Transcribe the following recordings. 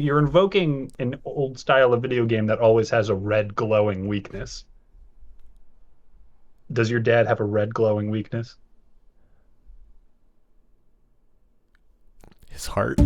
You're invoking an old style of video game that always has a red glowing weakness. Does your dad have a red glowing weakness? His heart.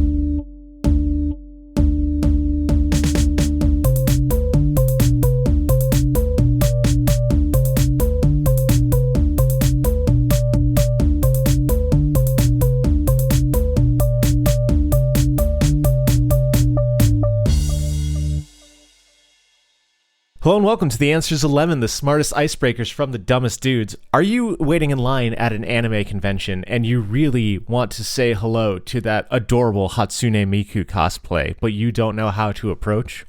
Hello and welcome to The Answers 11, the smartest icebreakers from the dumbest dudes. Are you waiting in line at an anime convention and you really want to say hello to that adorable Hatsune Miku cosplay, but you don't know how to approach?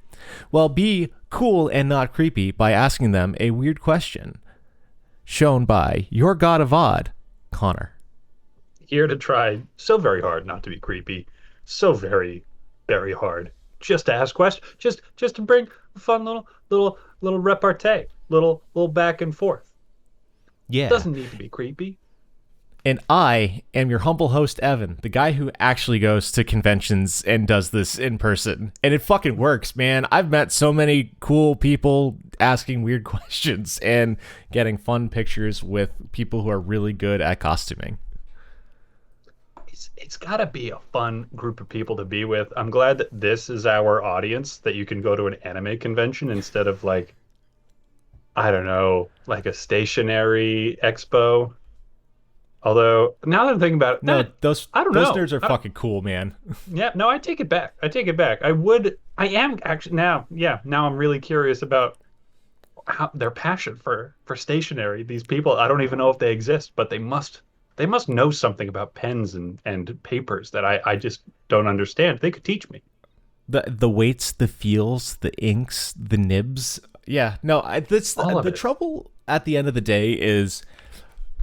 Well, be cool and not creepy by asking them a weird question. Shown by your god of odd, Connor. Here to try so very hard not to be creepy, so very, very hard. Just to ask questions, just to bring a fun little repartee, little back and forth. Yeah. Doesn't need to be creepy. And I am your humble host, Evan, the guy who actually goes to conventions and does this in person. And it fucking works, man. I've met so many cool people asking weird questions and getting fun pictures with people who are really good at costuming. It's got to be a fun group of people to be with. I'm glad that this is our audience, that you can go to an anime convention instead of like, I don't know, like a stationary expo. Although now that I'm thinking about it, No, those I don't those know. nerds are fucking cool, man. Yeah, no, I take it back. I take it back. I am actually now, yeah, now I'm really curious about how their passion for stationery. These people, I don't even know if they exist, but they must know something about pens and papers that I just don't understand. They could teach me. The weights, the feels, the inks, the nibs. Yeah, no, that's All of the it. trouble at the end of the day is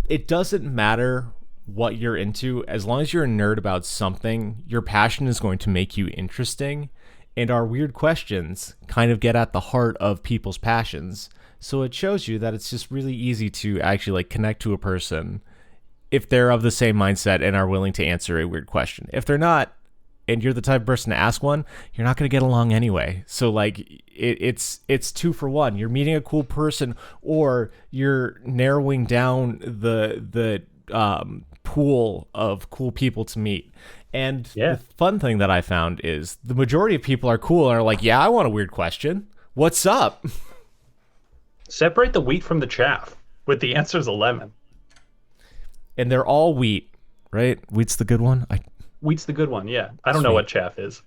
it doesn't matter what you're into as long as you're a nerd about something. Your passion is going to make you interesting, and our weird questions kind of get at the heart of people's passions. So it shows you that it's just really easy to actually like connect to a person if they're of the same mindset and are willing to answer a weird question. If they're not, and you're the type of person to ask one, you're not going to get along anyway. So like it's 2 for 1. You're meeting a cool person, or you're narrowing down the pool of cool people to meet. And Yeah. the fun thing that I found is the majority of people are cool and are like, yeah, I want a weird question. What's up? Separate the wheat from the chaff with the answers 11. And they're all wheat, right? Wheat's the good one. Wheat's the good one. Yeah. I don't know Sweet. what chaff is.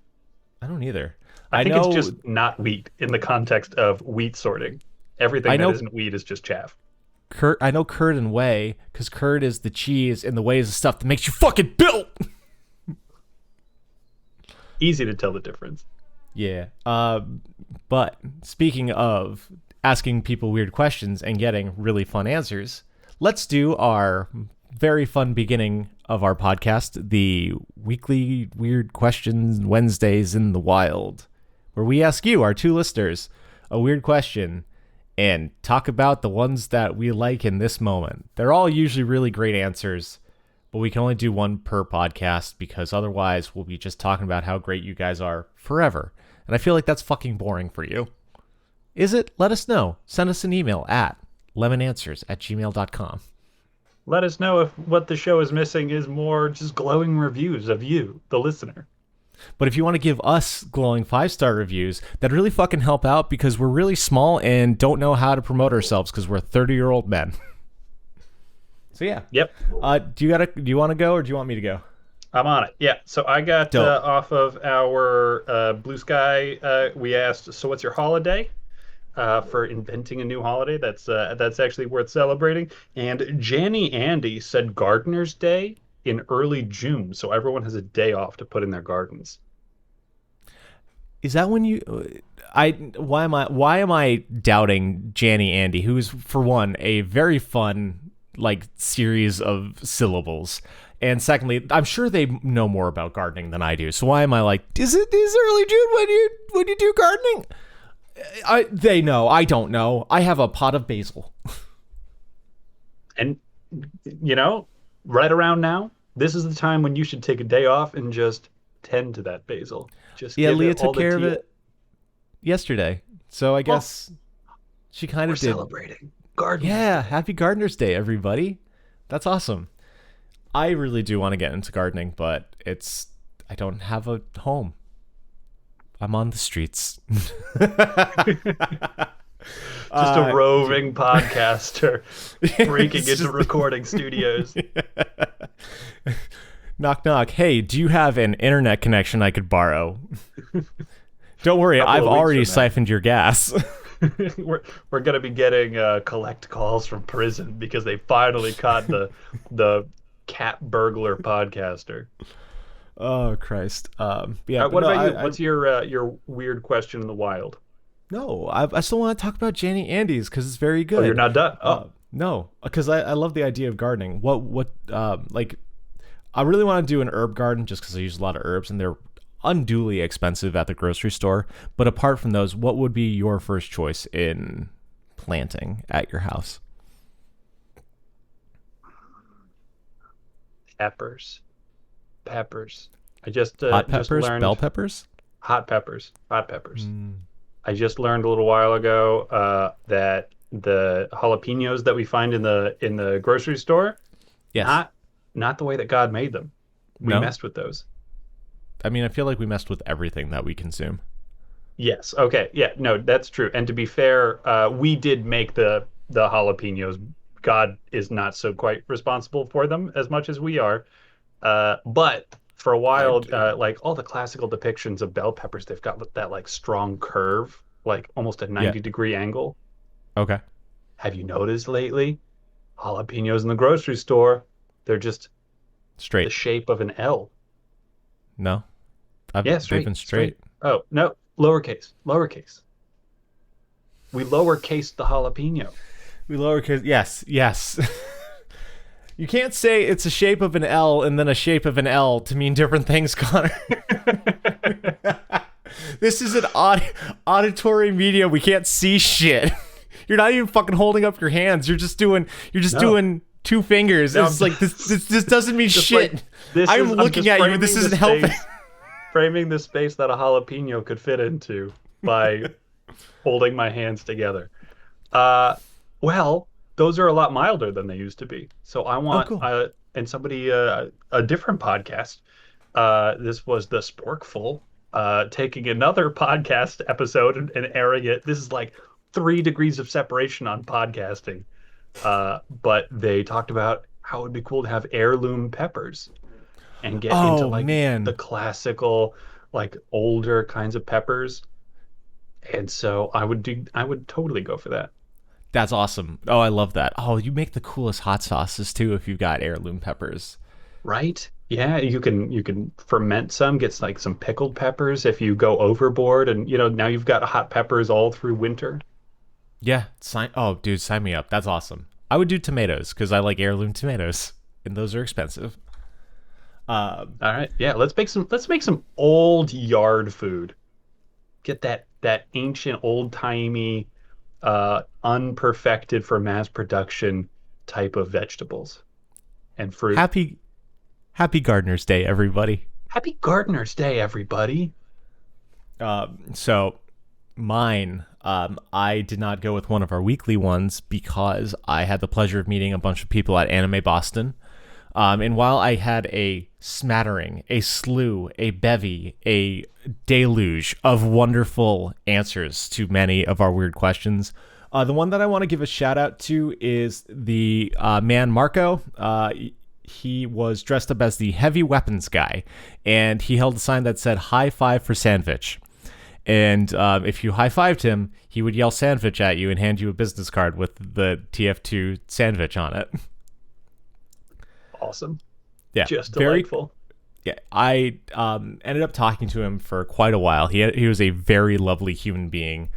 I don't either. I I think know it's just not wheat in the context of wheat sorting. Everything I that know isn't wheat is just chaff. curd and whey, because curd is the cheese and the whey is the stuff that makes you fucking built. Easy to tell the difference. Yeah. But speaking of asking people weird questions and getting really fun answers, let's do our very fun beginning of our podcast, the weekly weird questions Wednesdays in the wild, where we ask you, our 2 listeners, a weird question and talk about the ones that we like in this moment. They're all usually really great answers, but we can only do one per podcast because otherwise we'll be just talking about how great you guys are forever. And I feel like that's fucking boring for you. Is it? Let us know. Send us an email at lemonanswers@gmail.com. Let us know if what the show is missing is more just glowing reviews of you, the listener. But if you want to give us glowing 5-star reviews, that really fucking help out because we're really small and don't know how to promote ourselves because we're 30-year-old men. So yeah. Yep. Do you want to go or do you want me to go? I'm on it. Yeah. So I got Dope. off of our BlueSky. We asked, so what's your holiday? For inventing a new holiday that's actually worth celebrating. And Janny Andy said Gardener's Day in early June, so everyone has a day off to put in their gardens. Is that when you why am I doubting Janny Andy, who is for one a very fun like series of syllables, and secondly, I'm sure they know more about gardening than I do. So why am I like, is early June when you do gardening? They know. I don't know. I have a pot of basil. And right around now, this is the time when you should take a day off and just tend to that basil. Just Yeah, give Leah it all took the care of tea. it yesterday. So I guess she kind We're of did. celebrating Garden. Yeah, happy Gardener's Day, everybody. That's awesome. I really do want to get into gardening, but I don't have a home. I'm on the streets. Just a roving podcaster breaking It's into just- recording studios. Knock, knock. Hey, do you have an internet connection I could borrow? Don't worry, Couple of I've weeks already from now. siphoned your gas. We're gonna be getting collect calls from prison because they finally caught the cat burglar podcaster. Oh, Christ. Yeah. But What no, about you? What's your weird question in the wild? No, I still want to talk about Janie Andes because it's very good. Oh, you're not done. Oh, No, because I love the idea of gardening. Like, I really want to do an herb garden just because I use a lot of herbs and they're unduly expensive at the grocery store. But apart from those, what would be your first choice in planting at your house? peppers. I Hot just peppers, learned bell peppers. hot peppers. Hot peppers. Mm. I just learned a little while ago that the jalapenos that we find in the grocery store, Yes. not the way that God made them. We No? messed with those. I mean, I feel like we messed with everything that we consume. Yes. Okay. Yeah. No, that's true. And to be fair, we did make the jalapenos. God is not so quite responsible for them as much as we are. But for a while, like all the classical depictions of bell peppers, they've got that like strong curve, like almost a 90-degree angle. Okay. Have you noticed lately? Jalapenos in the grocery store, they're just the Straight. shape of an L. No. Yeah, straight. They've been straight. Oh, no, lowercase. We lowercase the jalapeno. We lowercase. Yes. You can't say it's a shape of an L and then a shape of an L to mean different things, Connor. This is an auditory medium. We can't see shit. You're not even fucking holding up your hands. You're just doing two fingers. No, It's like this doesn't mean Just shit. like, this I'm is- I'm looking just at you. framing This the isn't helping. space- Framing the space that a jalapeno could fit into by holding my hands together. Well, those are a lot milder than they used to be. So I want, cool. and somebody, a different podcast, this was the Sporkful, taking another podcast episode and airing it. This is like 3 degrees of separation on podcasting. But they talked about how it would be cool to have heirloom peppers and get into like man. the classical, like older kinds of peppers. And so I would totally go for that. That's awesome. Oh, I love that. Oh, you make the coolest hot sauces too if you've got heirloom peppers. Right? Yeah, you can ferment some, get like some pickled peppers if you go overboard, and now you've got hot peppers all through winter. Yeah, oh, dude, sign me up. That's awesome. I would do tomatoes because I like heirloom tomatoes, and those are expensive. All right. Yeah, let's make some old yard food. Get that ancient old-timey unperfected for mass production type of vegetables and fruit. Happy Gardener's Day, everybody. Happy Gardener's Day, everybody. So mine, I did not go with one of our weekly ones because I had the pleasure of meeting a bunch of people at Anime Boston. And while I had a smattering, a slew, a bevy, a deluge of wonderful answers to many of our weird questions, the one that I want to give a shout out to is the man Marco. He was dressed up as the heavy weapons guy, and he held a sign that said "High Five for Sandwich." And if you high-fived him, he would yell "Sandwich" at you and hand you a business card with the TF2 sandwich on it. Awesome. Yeah, Just delightful. Yeah, I ended up talking to him for quite a while. He was a very lovely human being.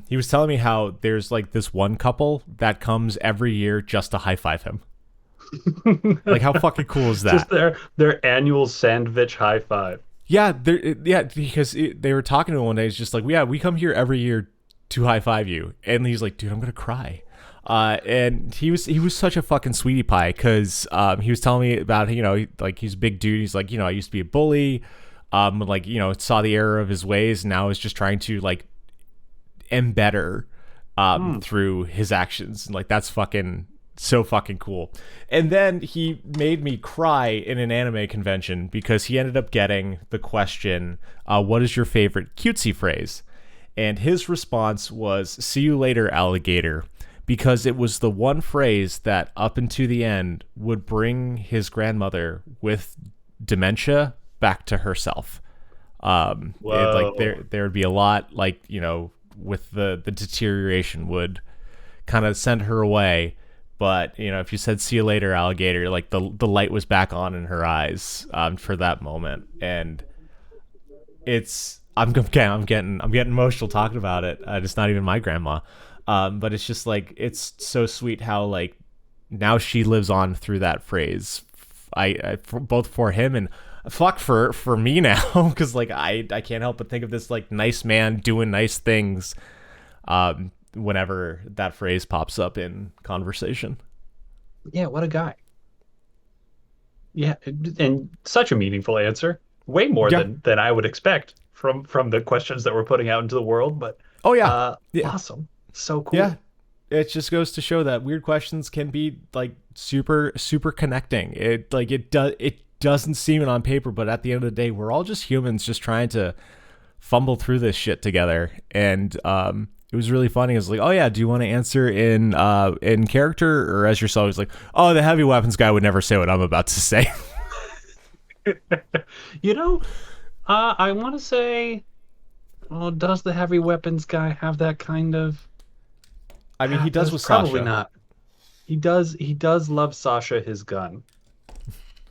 He was telling me how there's like this one couple that comes every year just to high-five him. Like, how fucking cool is that? Just their annual sandwich high five. Yeah, because they were talking to him one day. It's just like, yeah, we come here every year to high five you, and he's like, dude, I'm gonna cry. And he was such a fucking sweetie pie because he was telling me about like he's a big dude. He's like, I used to be a bully. like, saw the error of his ways, and now is just trying to like embetter through his actions. And like, that's fucking so fucking cool. And then he made me cry in an anime convention because he ended up getting the question, what is your favorite cutesy phrase? And his response was, "See you later, alligator," because it was the one phrase that up into the end would bring his grandmother with dementia back to herself. Like there would be a lot, like, with the deterioration would kind of send her away. But, if you said, "See you later, alligator," like the light was back on in her eyes for that moment. And I'm getting emotional talking about it. It's not even my grandma. But it's just like, it's so sweet how like now she lives on through that phrase. Both for him and fuck for me now. Cause like, I can't help but think of this like nice man doing nice things. Whenever that phrase pops up in conversation. Yeah, what a guy. Yeah, and such a meaningful answer. Way more than I would expect from the questions that we're putting out into the world. But awesome, so cool. Yeah, it just goes to show that weird questions can be like super connecting. It doesn't seem it on paper, but at the end of the day, we're all just humans just trying to fumble through this shit together. And it was really funny. It was like, "Oh yeah, do you want to answer in character or as yourself?" He's like, "Oh, the heavy weapons guy would never say what I'm about to say." I want to say, well, does the heavy weapons guy have that kind of? I mean, he does with probably Sasha. Not. He does love Sasha his gun,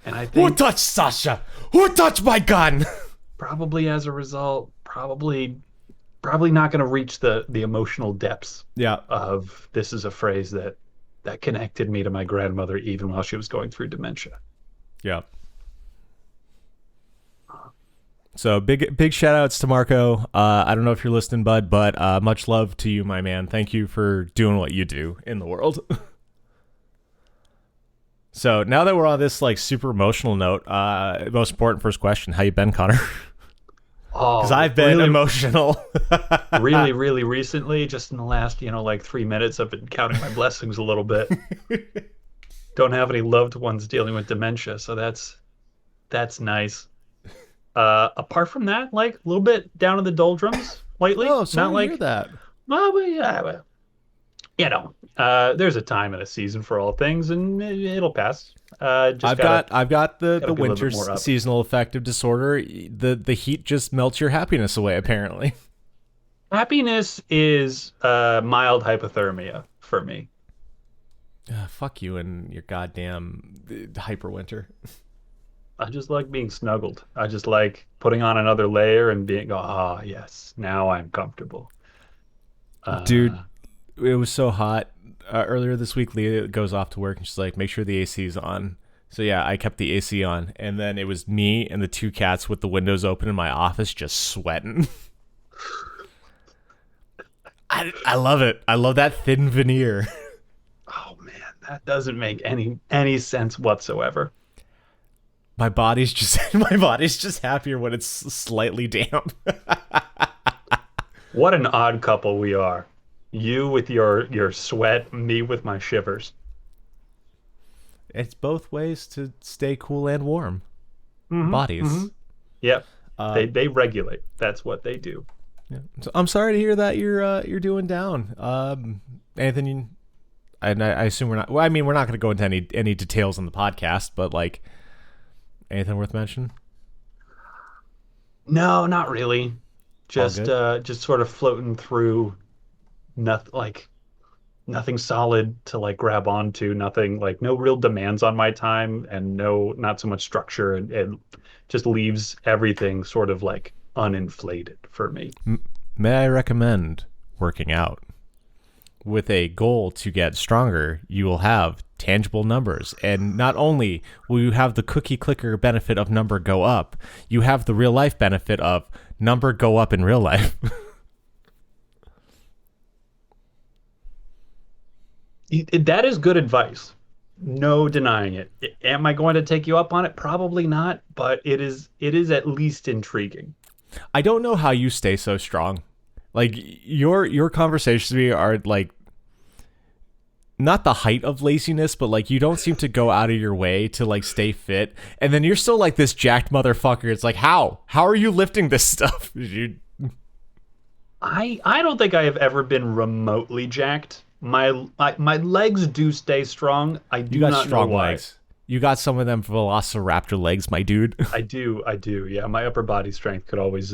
and I think who touched Sasha? Who touched my gun? Probably as a result, probably not going to reach the emotional depths. Yeah. Of this is a phrase that connected me to my grandmother even while she was going through dementia. Yeah. So big shout outs to Marco. I don't know if you're listening, bud, but much love to you, my man. Thank you for doing what you do in the world. So now that we're on this like super emotional note, most important first question: how you been, Connor? Because I've been really emotional. really, really recently, just in the last, like 3 minutes, I've been counting my blessings a little bit. Don't have any loved ones dealing with dementia, so that's nice. Apart from that, like a little bit down in the doldrums lately. Oh, sorry not like to hear that. Well, there's a time and a season for all things, and it'll pass. I've got the winter seasonal affective disorder. The heat just melts your happiness away, apparently. Happiness is mild hypothermia for me. Fuck you and your goddamn hyper winter. I just like being snuggled. I just like putting on another layer and being, yes, now I'm comfortable. Dude, it was so hot. Earlier this week, Leah goes off to work and she's like, "Make sure the AC is on." So yeah, I kept the AC on, and then it was me and the two cats with the windows open in my office just sweating. I love it. I love that thin veneer. Oh man, that doesn't make any sense whatsoever. My body's just happier when it's slightly damp. What an odd couple we are. You with your sweat, me with my shivers. It's both ways to stay cool and warm. Mm-hmm, bodies. Mm-hmm. Yep. They regulate. That's what they do. Yeah. So I'm sorry to hear that you're doing down. Anything I assume we're not. Well, I mean, we're not going to go into any details on the podcast, but like, anything worth mentioning? No, not really. Just sort of floating through. Nothing solid to like grab onto. Nothing like no real demands on my time, and not so much structure, and just leaves everything sort of like uninflated for me. May I recommend working out? With a goal to get stronger, you will have tangible numbers. And not only will you have the cookie clicker benefit of number go up, you have the real life benefit of number go up in real life. That is good advice. No denying it. Am I going to take you up on it? Probably not, but it is at least intriguing. I don't know how you stay so strong. Like your conversations with me are like not the height of laziness, but like you don't seem to go out of your way to like stay fit, and then you're still like this jacked motherfucker. It's like how are you lifting this stuff? You I don't think I have ever been remotely jacked. My legs do stay strong. I you do got not know strong why. legs. You got some of them Velociraptor legs, my dude. I do. Yeah, my upper body strength could always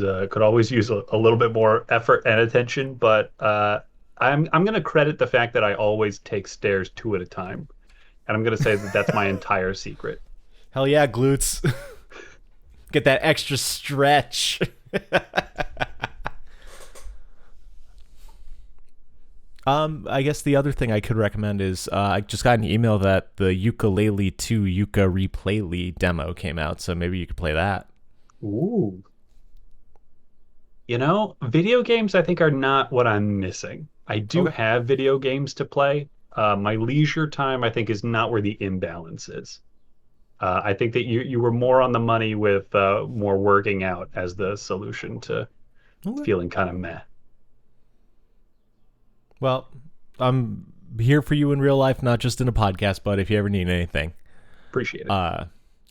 use a little bit more effort and attention, but I'm gonna credit the fact that I always take stairs two at a time, and I'm gonna say that that's my entire secret. Hell yeah, glutes. Get that extra stretch. I guess the other thing I could recommend is I just got an email that the Ukulele 2 Yuka Replayly demo came out, so maybe you could play that. Ooh. Video games I think are not what I'm missing. I do Okay. have video games to play. My leisure time I think is not where the imbalance is. I think that you were more on the money with more working out as the solution to Okay. feeling kind of meh. Well, I'm here for you in real life, not just in a podcast, but if you ever need anything. Appreciate it. Uh,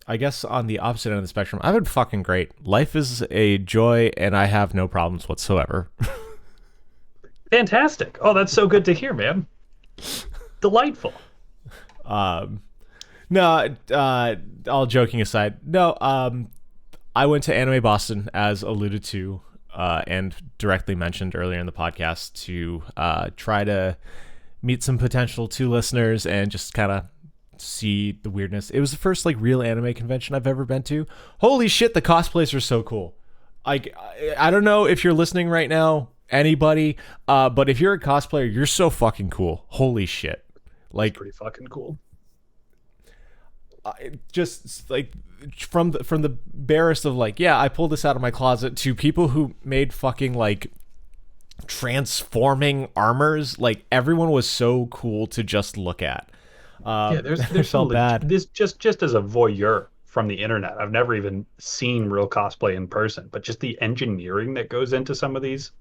I guess on the opposite end of the spectrum, I've been fucking great. Life is a joy, and I have no problems whatsoever. Fantastic. Oh, that's so good to hear, man. Delightful. um, no, all joking aside, no. I went to Anime Boston, as alluded to, and directly mentioned earlier in the podcast, to try to meet some potential two listeners and just kind of see the weirdness. It was the first like real anime convention I've ever been to. Holy shit, the cosplays are so cool. Like I don't know if you're listening right now, anybody, but if you're a cosplayer, you're so fucking cool. Holy shit. It's Like pretty fucking cool. just like from the barest of like, yeah, I pulled this out of my closet, to people who made fucking like transforming armors. Like everyone was so cool to just look at. Yeah, I there's some felt bad. this just as a voyeur from the internet. I've never even seen real cosplay in person, but just the engineering that goes into some of these,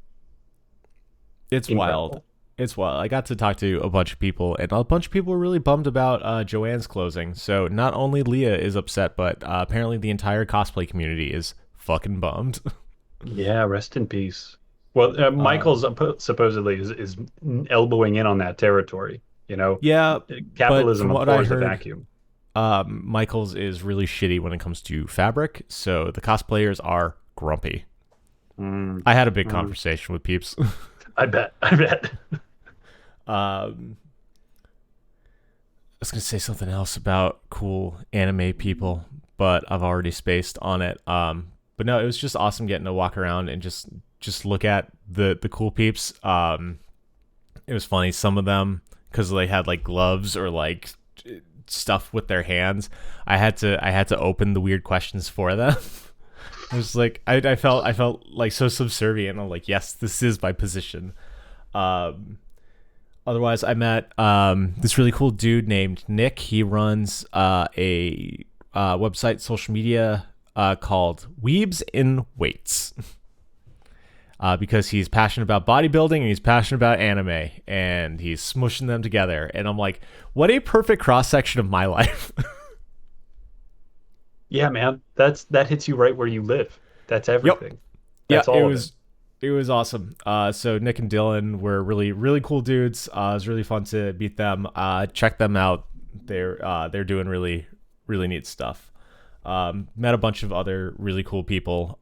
It's wild. incredible. It's wild. I got to talk to a bunch of people, and a bunch of people were really bummed about Joanne's closing. So not only Leah is upset, but apparently the entire cosplay community is fucking bummed. Yeah, rest in peace. Well, uh, Michael's supposedly is elbowing in on that territory. yeah, but Capitalism from what I abhors a heard, vacuum. Michael's is really shitty when it comes to fabric. So the cosplayers are grumpy. Mm, I had a big mm. conversation with peeps. I bet. I bet. I was gonna say something else about cool anime people, but I've already spaced on it. But no, it was just awesome getting to walk around and just look at the cool peeps. It was funny, some of them, because they had like gloves or like stuff with their hands. I had to open the weird questions for them. I was like, I felt like so subservient. I'm like, yes, this is my position. Um, Otherwise, I met this really cool dude named Nick. He runs a website, social media called Weebs in Weights. Because he's passionate about bodybuilding and he's passionate about anime, and he's smushing them together. And I'm like, what a perfect cross section of my life. Yeah, man. That hits you right where you live. That's Yep. everything. Yeah, That's it all of it. was it was awesome. So Nick and Dylan were really really cool dudes. It was really fun to meet them. Check them out. They're doing really really neat stuff. Met a bunch of other really cool people.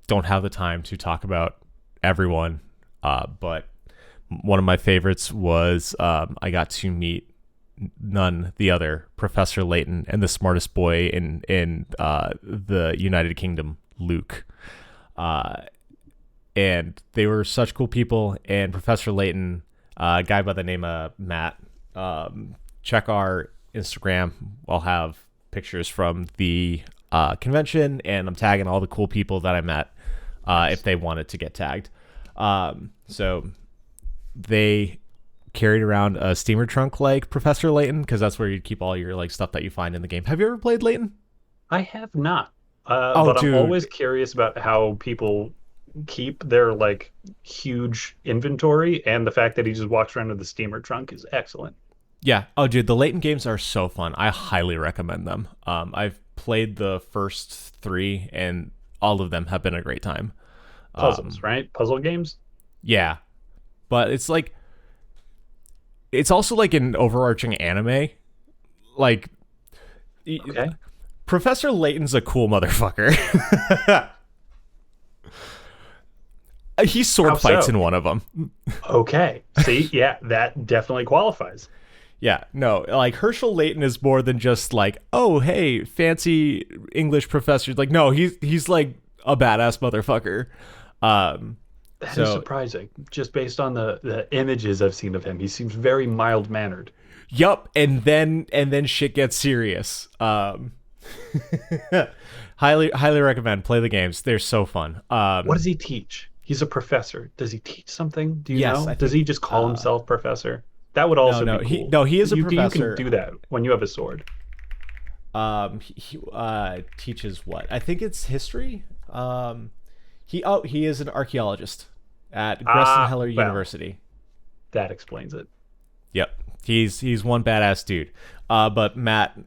Don't have the time to talk about everyone, but one of my favorites was I got to meet none the other Professor Layton and the smartest boy in the United Kingdom, Luke. Uh, and they were such cool people. And Professor Layton, a guy by the name of Matt, check our Instagram. I'll have pictures from the convention, and I'm tagging all the cool people that I met if Nice. they wanted to get tagged. So they carried around a steamer trunk like Professor Layton? Because that's where you keep all your like stuff that you find in the game. Have you ever played Layton? I have not. Oh, But I'm dude. always curious about how people keep their like huge inventory, and the fact that he just walks around with the steamer trunk is excellent. Yeah. Oh, dude, the Layton games are so fun. I highly recommend them. I've played the first three, and all of them have been a great time. Puzzles, right? Puzzle games. Yeah, but it's also like an overarching anime. Like Okay. Professor Layton's a cool motherfucker. He How sword fights so? in one of them. Okay. See, yeah, that definitely qualifies. Yeah, no, like Herschel Layton is more than just like, oh, hey, fancy English professor. Like, no, he's like a badass motherfucker. Um, That is so surprising. Just based on the images I've seen of him, he seems very mild mannered. yup, and then shit gets serious. Highly recommend. Play the games; they're so fun. What does he teach? He's a professor. Does he teach something? Do you Yes, know? I Does think. he just call himself professor? That would No, also no, be he cool. no, he is a You can professor. do that when you have a sword. He teaches what? I think it's history. He is an archaeologist at Ah, Heller well, University. that explains it. Yep, he's one badass dude. But Matt,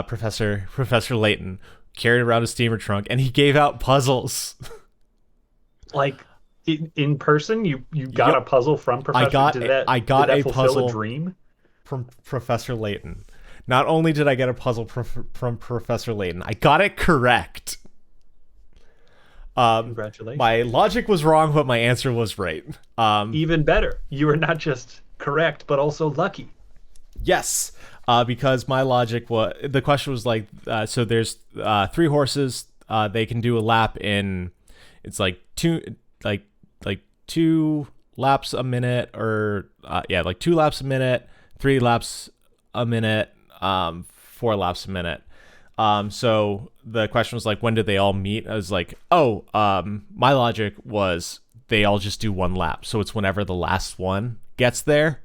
Professor Layton, carried around a steamer trunk, and he gave out puzzles. Like in person, you got a Yep, puzzle from Professor. I Did got that a fulfill a puzzle dream? from Professor Layton. Not only did I get a puzzle from Professor Layton, I got it correct. Congratulations. My logic was wrong, but my answer was right. Even better. You were not just correct, but also lucky. Yes, because my logic was the question was like, so there's three horses. They can do a lap in, it's like like 2 laps a minute, or yeah, like 2 laps a minute, 3 laps a minute, 4 laps a minute. So the question was like, when did they all meet? I was like, oh, my logic was they all just do 1 lap. So it's whenever the last one gets there.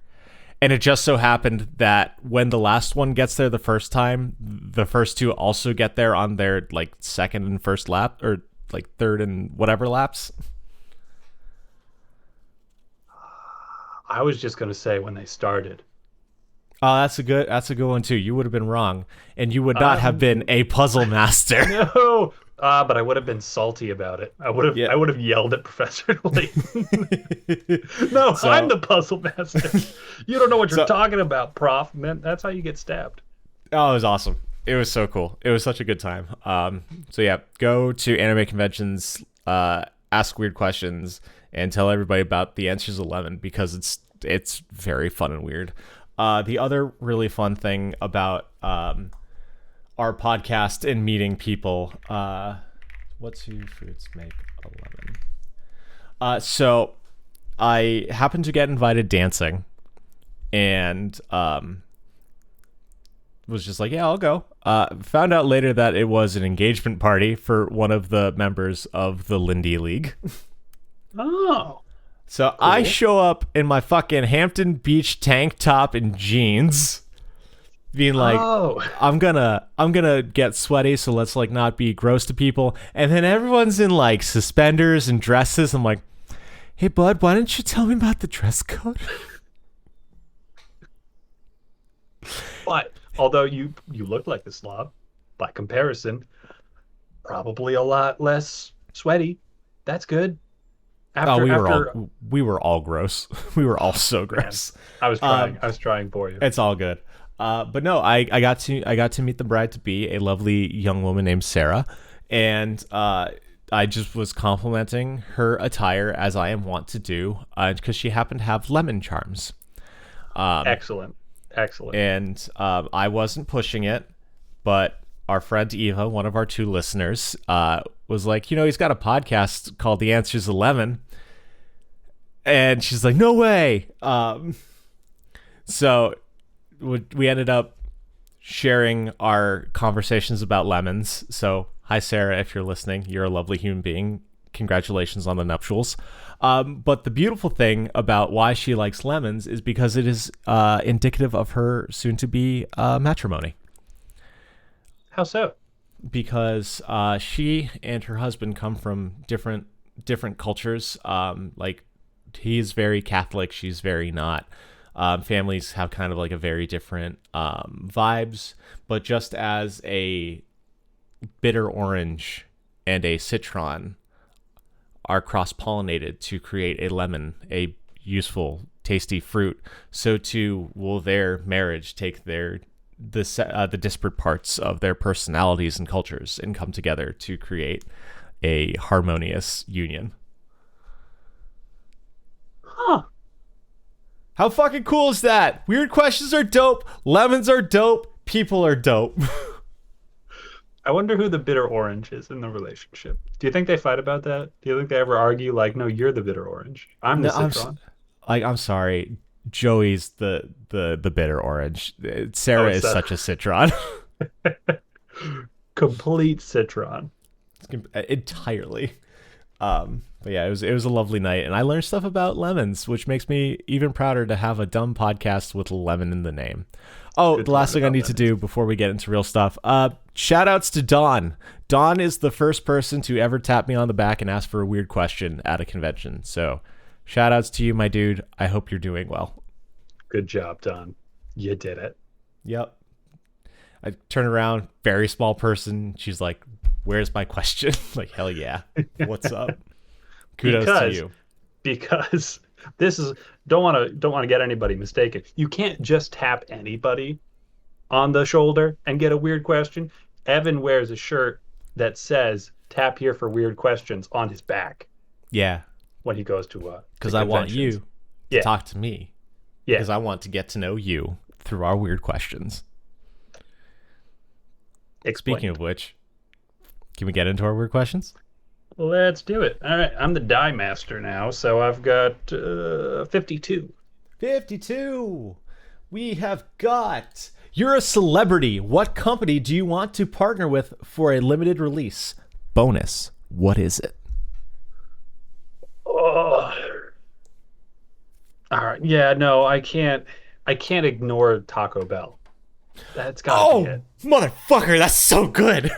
And it just so happened that when the last one gets there the first time, the first two also get there on their like second and first lap, or like third and whatever laps. I was just gonna say when they started. Oh, that's a good one too. You would have been wrong, and you would not have been Um, a puzzle master. no, but I would have been salty about it. Yeah. I would have yelled at Professor Layton. No, I'm So the puzzle master. You don't know what you're so talking about, Prof. Man, that's how you get stabbed. oh, it was awesome. It was so cool. It was such a good time. So yeah, go to anime conventions, ask weird questions, and tell everybody about the Answers 11 because it's very fun and weird. The other really fun thing about our podcast and meeting people, what two fruits make a lemon? So I happened to get invited dancing, and was just like, yeah, I'll go. Found out later that it was an engagement party for one of the members of the Lindy League. Oh, So I show up in my fucking Hampton Beach tank top and jeans, being like, oh, I'm gonna get sweaty, so let's like not be gross to people. And then everyone's in like suspenders and dresses. I'm like, hey bud, why didn't you tell me about the dress code? but although you look like the slob, by comparison, probably a lot less sweaty. That's good. Oh, After we were all gross. We were all so man, gross. I was trying for you. It's all good. But no, I got to meet the bride to be, a lovely young woman named Sarah, and I just was complimenting her attire as I am wont to do, because she happened to have lemon charms. Excellent, excellent. And I wasn't pushing it, but our friend Eva, one of our 2 listeners, was like, he's got a podcast called The Answers 11, and she's like, no way. So we ended up sharing our conversations about lemons. So hi Sarah, if you're listening, you're a lovely human being. congratulations on the nuptials. But the beautiful thing about why she likes lemons is because it is indicative of her soon-to-be matrimony. How so? Because she and her husband come from different cultures. Like, he's very Catholic, she's very not. Families have kind of like a very different vibes, but just as a bitter orange and a citron are cross-pollinated to create a lemon, a useful, tasty fruit, so too will their marriage take the disparate parts of their personalities and cultures and come together to create a harmonious union. Huh. How fucking cool is that? Weird questions are dope. Lemons are dope. People are dope. I wonder who the bitter orange is in the relationship. Do you think they fight about that? Do you think they ever argue like, no, you're the bitter orange, I'm the citron? I'm sorry. Joey's the bitter orange. Sarah is such a citron. Complete citron. Entirely. But yeah, it was a lovely night, and I learned stuff about lemons, which makes me even prouder to have a dumb podcast with lemon in the name. Oh, good. The last thing I need to do before we get into real stuff. Shout outs to Don. Don is the first person to ever tap me on the back and ask for a weird question at a convention. So shout outs to you, my dude. I hope you're doing well. Good job, Don. You did it. Yep. I turn around, very small person. She's like, where's my question? Like, hell yeah. What's up? Kudos to you. Because this is don't want to get anybody mistaken. You can't just tap anybody on the shoulder and get a weird question. Evan wears a shirt that says "Tap here for weird questions" on his back. Yeah. When he goes to because I want you to talk to me. Yeah. Because I want to get to know you through our weird questions. Explained. Speaking of which, can we get into our weird questions? Let's do it. All right, I'm the die master now, so I've got 52. 52. We have got, you're a celebrity. What company do you want to partner with for a limited release? Bonus. What is it? Oh. All right. Yeah, no, I can't ignore Taco Bell. That's gotta be it. Motherfucker, that's so good.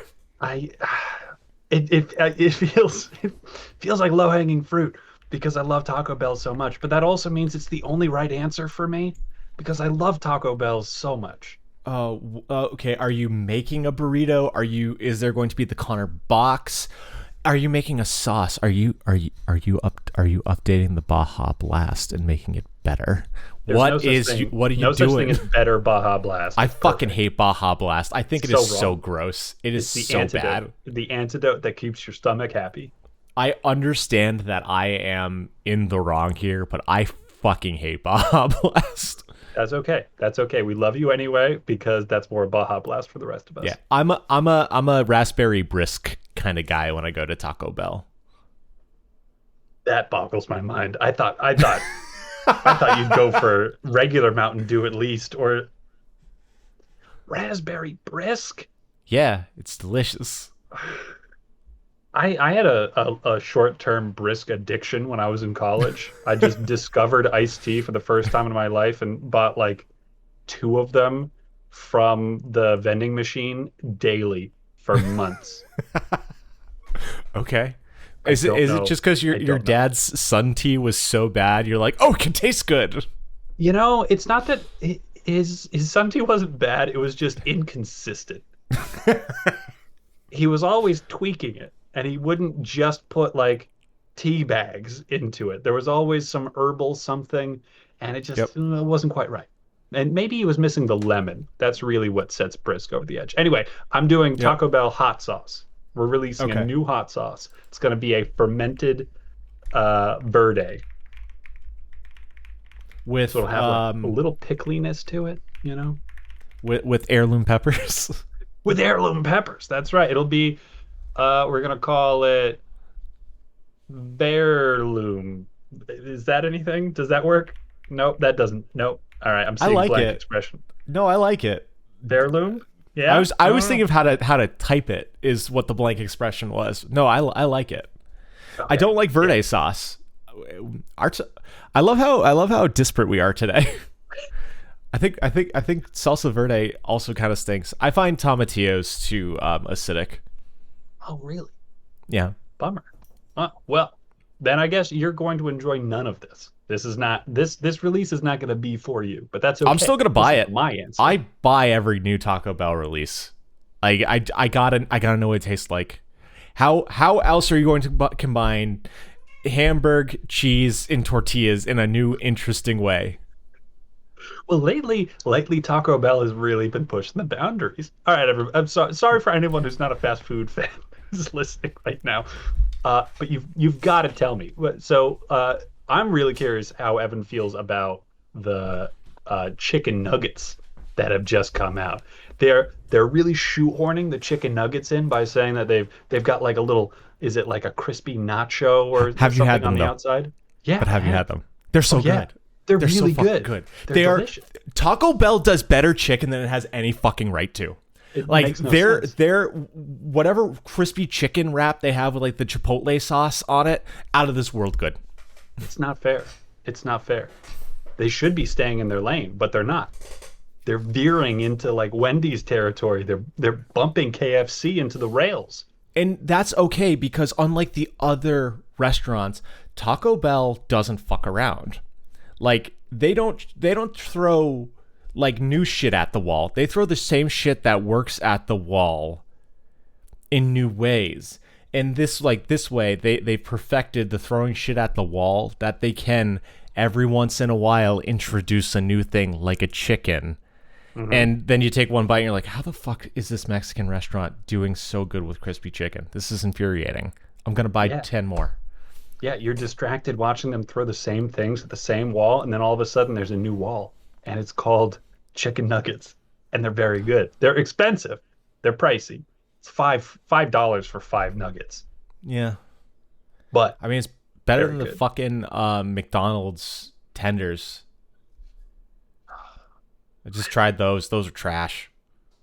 It feels like low-hanging fruit because I love Taco Bell so much, but that also means it's the only right answer for me because I love Taco Bell so much. Oh, okay. Are you making a burrito? Is there going to be the Connor box? Are you making a sauce? Are you updating the Baja Blast and making it better? What are you doing? No such thing as better Baja Blast. I fucking hate Baja Blast. I think it is so gross. It is so bad. The antidote that keeps your stomach happy. I understand that I am in the wrong here, but I fucking hate Baja Blast. That's okay. That's okay. We love you anyway because that's more Baja Blast for the rest of us. Yeah, I'm a raspberry brisk kind of guy when I go to Taco Bell. That boggles my mind. I thought I thought you'd go for regular Mountain Dew at least, or raspberry brisk. Yeah, it's delicious. I had a short-term brisk addiction when I was in college. I just discovered iced tea for the first time in my life and bought like 2 of them from the vending machine daily for months. Okay. Is it just because your dad's sun tea was so bad? You're like, oh, it can taste good. You know, it's not that his sun tea wasn't bad. It was just inconsistent. He was always tweaking it, and he wouldn't just put like tea bags into it. There was always some herbal something, and it just wasn't quite right. And maybe he was missing the lemon. That's really what sets brisk over the edge. Anyway, I'm doing Taco Bell hot sauce. We're releasing a new hot sauce. It's going to be a fermented verde. So it'll have a little pickliness to it, you know? With heirloom peppers? With heirloom peppers, that's right. It'll be, we're going to call it Bearloom. Is that anything? Does that work? Nope, that doesn't. Nope. All right, I'm seeing blank expression. No, I like it. Bearloom? Yeah, I was thinking of how to type it is what the blank expression was. No, I like it. I Okay. don't like verde sauce. I love how disparate we are today. I think salsa verde also kind of stinks. I find tomatillos too acidic. Oh, really? Yeah. Bummer. Well, then I guess you're going to enjoy none of this. This is not this release is not going to be for you, but that's okay. I'm still gonna buy This is it. my answer. I buy every new Taco Bell release. I gotta know what it tastes like. How else are you going to combine hamburg, cheese, and tortillas in a new interesting way? Well, lately Taco Bell has really been pushing the boundaries. All right, everyone. I'm sorry for anyone who's not a fast food fan who's listening right now. But you've got to tell me. So I'm really curious how Evan feels about the chicken nuggets that have just come out. They're really shoehorning the chicken nuggets in by saying that they've got like a little, is it like a crispy nacho or Have you had something on them the though? outside? Yeah, But I have you have. had them? They're so Yeah, good. they're So really fucking good. good. They're They are delicious. Taco Bell does better chicken than it has any fucking right to. It Like makes no their sense. their whatever crispy chicken wrap they have with like the chipotle sauce on it, out of this world good. It's not fair. It's not fair. They should be staying in their lane, but they're not. They're veering into like Wendy's territory. They're bumping KFC into the rails. And that's okay because unlike the other restaurants, Taco Bell doesn't fuck around. Like they don't throw like new shit at the wall. They throw the same shit that works at the wall in new ways. And this way they perfected the throwing shit at the wall that they can every once in a while introduce a new thing like a chicken. And then you take one bite and you're like, how the fuck is this Mexican restaurant doing so good with crispy chicken? This is infuriating. I'm going to buy 10 more. Yeah, you're distracted watching them throw the same things at the same wall, and then all of a sudden there's a new wall, and it's called chicken nuggets, and they're very good. They're expensive. They're pricey. It's $5 for 5 nuggets. Yeah. But I mean, it's better Very than the good. fucking McDonald's tenders. I just tried those. Those are trash.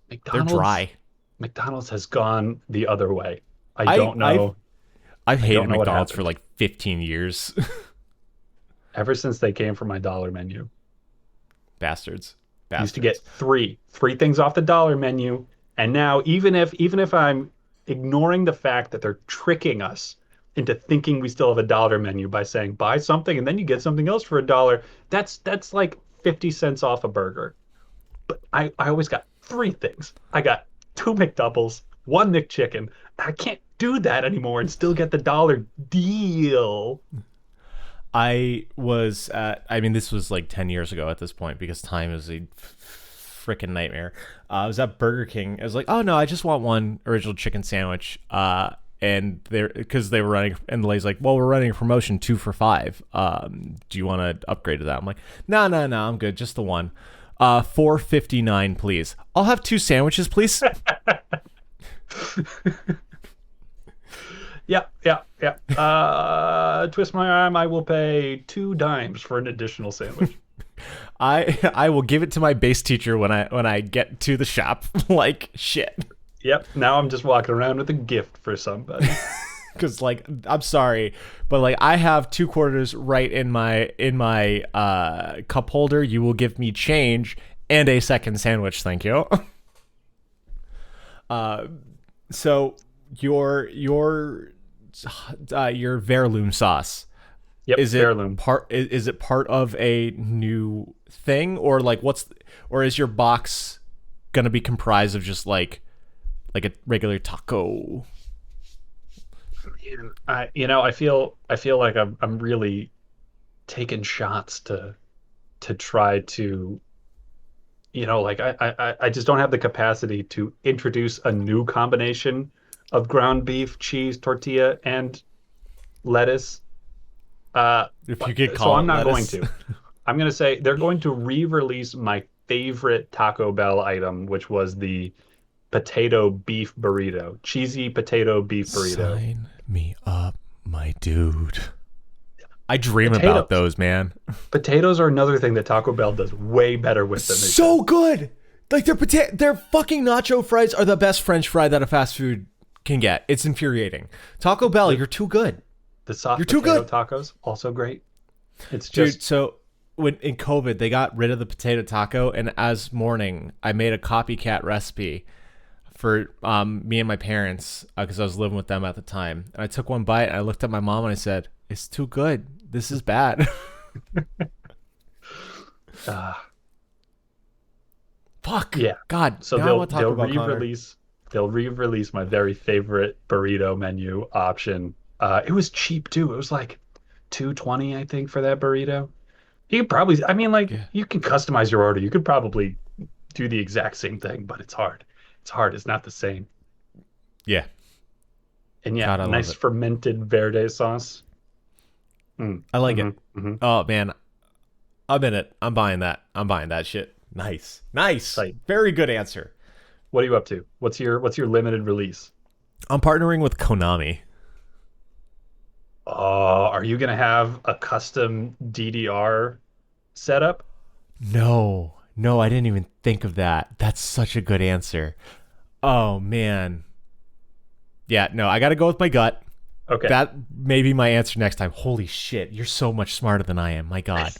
They're McDonald's dry. McDonald's has gone the other way. I I- don't know. I've hated don't know what McDonald's for happened. like 15 years. Ever since they came from my dollar menu, Bastards. I used to get three things off the dollar menu, and now even if I'm ignoring the fact that they're tricking us into thinking we still have a dollar menu by saying buy something and then you get something else for $1, that's like 50 cents off a burger. But I always got 3 things. I got 2 McDoubles, 1 McChicken. I can't do that anymore and still get the dollar deal. I mean, this was like 10 years ago at this point because time is a freaking nightmare. I was at Burger King. I was like, oh no, I just want one original chicken sandwich. And because they were running, and the lady's like, well, we're running a promotion 2 for $5. Do you want to upgrade to that? I'm like, no, I'm good. Just the one. $4.59, please. I'll have 2 sandwiches, please. Yeah. Twist my arm. I will pay 2 dimes for an additional sandwich. I will give it to my bass teacher when I get to the shop. Like shit. Yep. Now I'm just walking around with a gift for somebody. Because like I'm sorry, but like I have 2 quarters right in my cup holder. You will give me change and a second sandwich, thank you. So your Verloom sauce. Yep. Is it heirloom. is it part of a new thing, or like or is your box gonna be comprised of just like a regular taco? I feel like I'm really taking shots to try to, like I just don't have the capacity to introduce a new combination of ground beef, cheese, tortilla, and lettuce. If you could So call I'm it not going lettuce. to. I'm going to say they're going to re-release my favorite Taco Bell item, which was the potato beef burrito, cheesy potato beef burrito. Sign me up, my dude. I dream Potatoes. about those, man. Potatoes are another thing that Taco Bell does way better with than they So good. Like their fucking nacho fries are the best French fry that a fast food can get. It's infuriating. Taco Bell, you're too good. The soft You're too potato good, tacos, also great. It's dude. just So when in COVID, they got rid of the potato taco, and as morning, I made a copycat recipe for me and my parents because I was living with them at the time. And I took one bite, and I looked at my mom and I said, "It's too good. This is bad." uh, Fuck. yeah. God. So Now I want to talk they'll about Connor. re-release my very favorite burrito menu option. It was cheap too. It was like 220, I think, for that burrito. You could probably, I mean, like Yeah. you can customize your order. You could probably do the exact same thing, but it's hard. It's hard. It's not the same. Yeah. And yeah, God, I love nice it. fermented verde sauce. Mm. I like Hmm. it. Hmm. Oh man, I'm in it. I'm buying that. I'm buying that shit. Nice. Nice. Like, Very good answer. what are you up to? What's your limited release? I'm partnering with Konami. Are you gonna have a custom DDR setup? No. No, I didn't even think of that. That's such a good answer. Oh man. Yeah, no, I got to go with my gut. Okay. That may be my answer next time. Holy shit, you're so much smarter than I am. My god.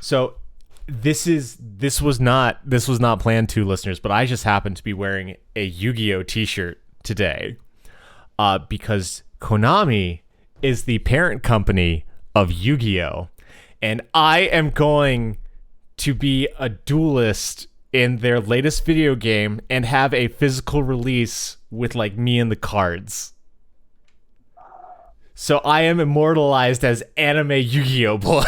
So this was not planned to, listeners, but I just happened to be wearing a Yu-Gi-Oh t-shirt today. Because Konami is the parent company of Yu-Gi-Oh, and I am going to be a duelist in their latest video game and have a physical release with like me and the cards. So I am immortalized as anime Yu-Gi-Oh boy.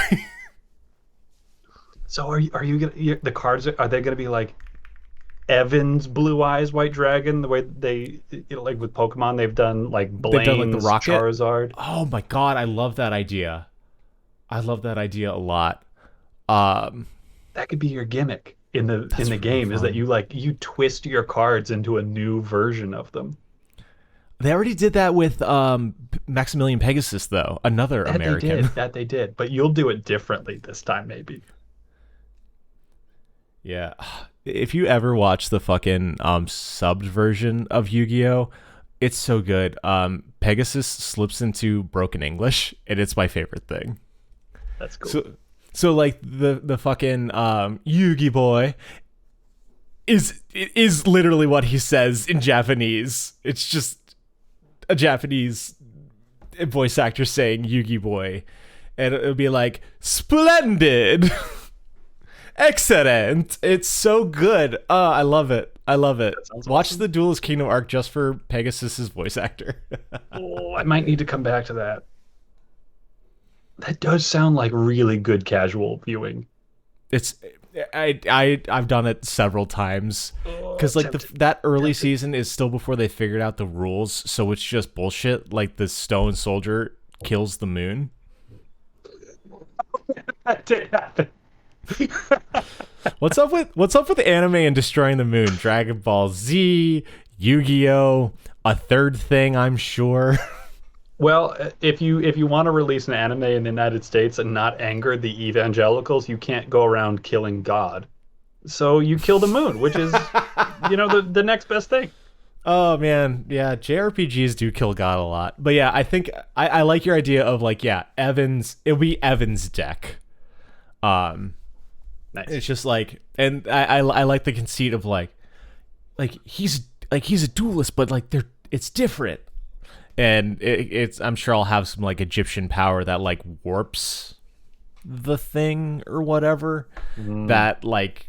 So are you gonna the cards are they gonna be like Evan's Blue Eyes White Dragon the way they like with Pokemon they've done like They've done like the Blaine's rocket. Charizard? Oh my god, I love that idea. I love that idea a lot. Um, That could be your gimmick in the that's really game is that fun. you twist your cards into a new version of them. They already did that with Maximilian Pegasus, though. Another That they American. did. That they did. But you'll do it differently this time, maybe. Yeah. If you ever watch the fucking subbed version of Yu-Gi-Oh, it's so good. Pegasus slips into broken English, and it's my favorite thing. That's cool. So like the fucking Yugi boy is literally what he says in Japanese. It's just a Japanese voice actor saying Yugi boy, and it'll be like splendid. Excellent. It's so good. I love it. I love it. That sounds Watch awesome. the Duelist Kingdom arc just for Pegasus's voice actor. Oh, I might need to come back to that. That does sound like really good casual viewing. It's I've done it several times Oh, because like tempted. that early Tempted. season is still before they figured out the rules, so it's just bullshit. Like the stone soldier kills the moon. That did happen. What's up with anime and destroying the moon? Dragon Ball Z, Yu-Gi-Oh, a third thing, I'm sure. Well, if you want to release an anime in the United States and not anger the evangelicals, you can't go around killing God. So you kill the moon, which is, the next best thing. Oh man, yeah, JRPGs do kill God a lot. But yeah, I think I like your idea of like, yeah, Evans. It'll be Evans' deck. Um, Nice. it's just like, and I like the conceit of like he's a duelist, but like it's different. And it's I'm sure I'll have some like Egyptian power that like warps the thing or whatever, that like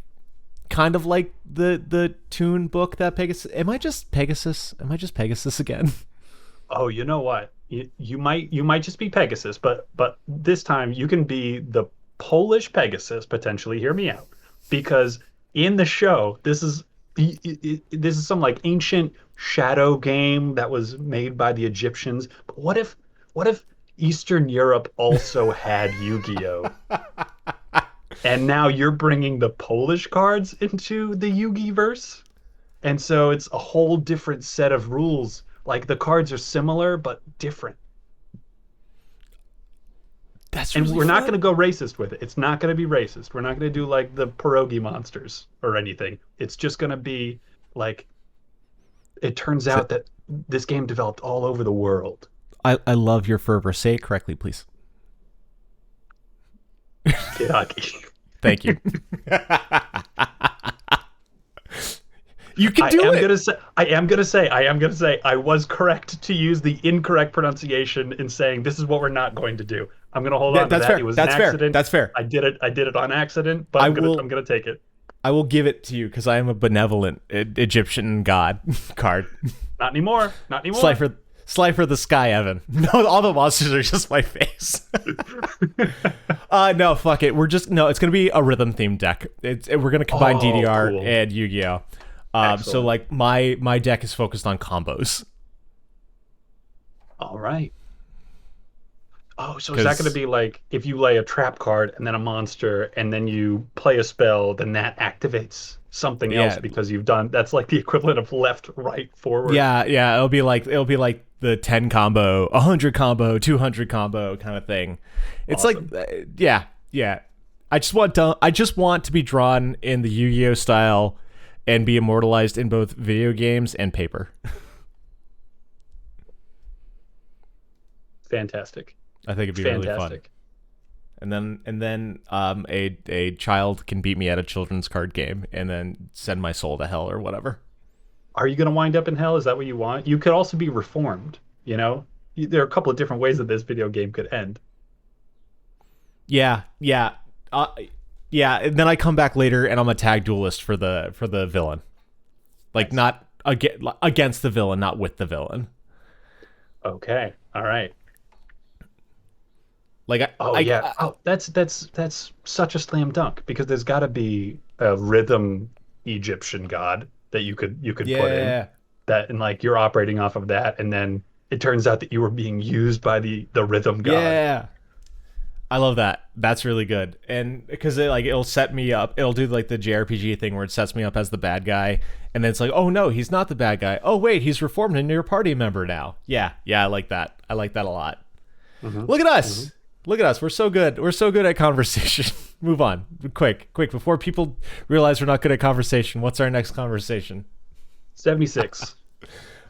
kind of like the Toon book that Pegasus. Am I just Pegasus again? Oh, you know what? You might just be Pegasus, but this time you can be the Polish Pegasus potentially. Hear me out, because in the show, this is some like ancient shadow game that was made by the Egyptians. But what if Eastern Europe also had Yu-Gi-Oh? And now you're bringing the Polish cards into the Yu-Gi verse, and so it's a whole different set of rules. Like the cards are similar but different. That's And really we're not fun. going to go racist with it. It's not going to be racist. We're not going to do like the pierogi monsters or anything. It's just going to be like it turns So- out that this game developed all over the world. I love your fervor. Say it correctly, please. Kid hockey. Thank you. You can do it. I am gonna say, I was correct to use the incorrect pronunciation in saying this is what we're not going to do. I'm gonna hold on to That's that. fair. It was That's an fair. accident. That's fair. I did it on accident, but I'm gonna take it. I will give it to you because I am a benevolent Egyptian god card. Not anymore. Not anymore. Slifer the Sky, Evan. No, all the monsters are just my face. No, fuck it. It's gonna be a rhythm themed deck. We're gonna combine DDR cool. and Yu-Gi-Oh. So like my deck is focused on combos. All right. Oh, so is that going to be like if you lay a trap card and then a monster and then you play a spell, then that activates something else because that's like the equivalent of left, right, forward. Yeah. It'll be like the 10 combo, 100 combo, 200 combo kind of thing. It's awesome. Yeah. I just want to be drawn in the Yu-Gi-Oh style and be immortalized in both video games and paper. Fantastic. I think it'd be really fun. And then a child can beat me at a children's card game and then send my soul to hell or whatever. Are you going to wind up in hell? Is that what you want? You could also be reformed, you know? There are a couple of different ways that this video game could end. Yeah. And then I come back later and I'm a tag duelist for the villain. Like not against the villain, not with the villain. Okay. All right. Like that's such a slam dunk because there's got to be a rhythm Egyptian god that you could put in that, and like you're operating off of that, and then it turns out that you were being used by the rhythm god. Yeah, I love that. That's really good, and because it'll set me up. It'll do like the JRPG thing where it sets me up as the bad guy, and then it's like, oh no, he's not the bad guy. Oh wait, he's reformed into your party member now. Yeah, I like that. I like that a lot. Mm-hmm. Look at us. Mm-hmm. Look at us. We're so good. We're so good at conversation. Move on. Quick. Before people realize we're not good at conversation, what's our next conversation? 76.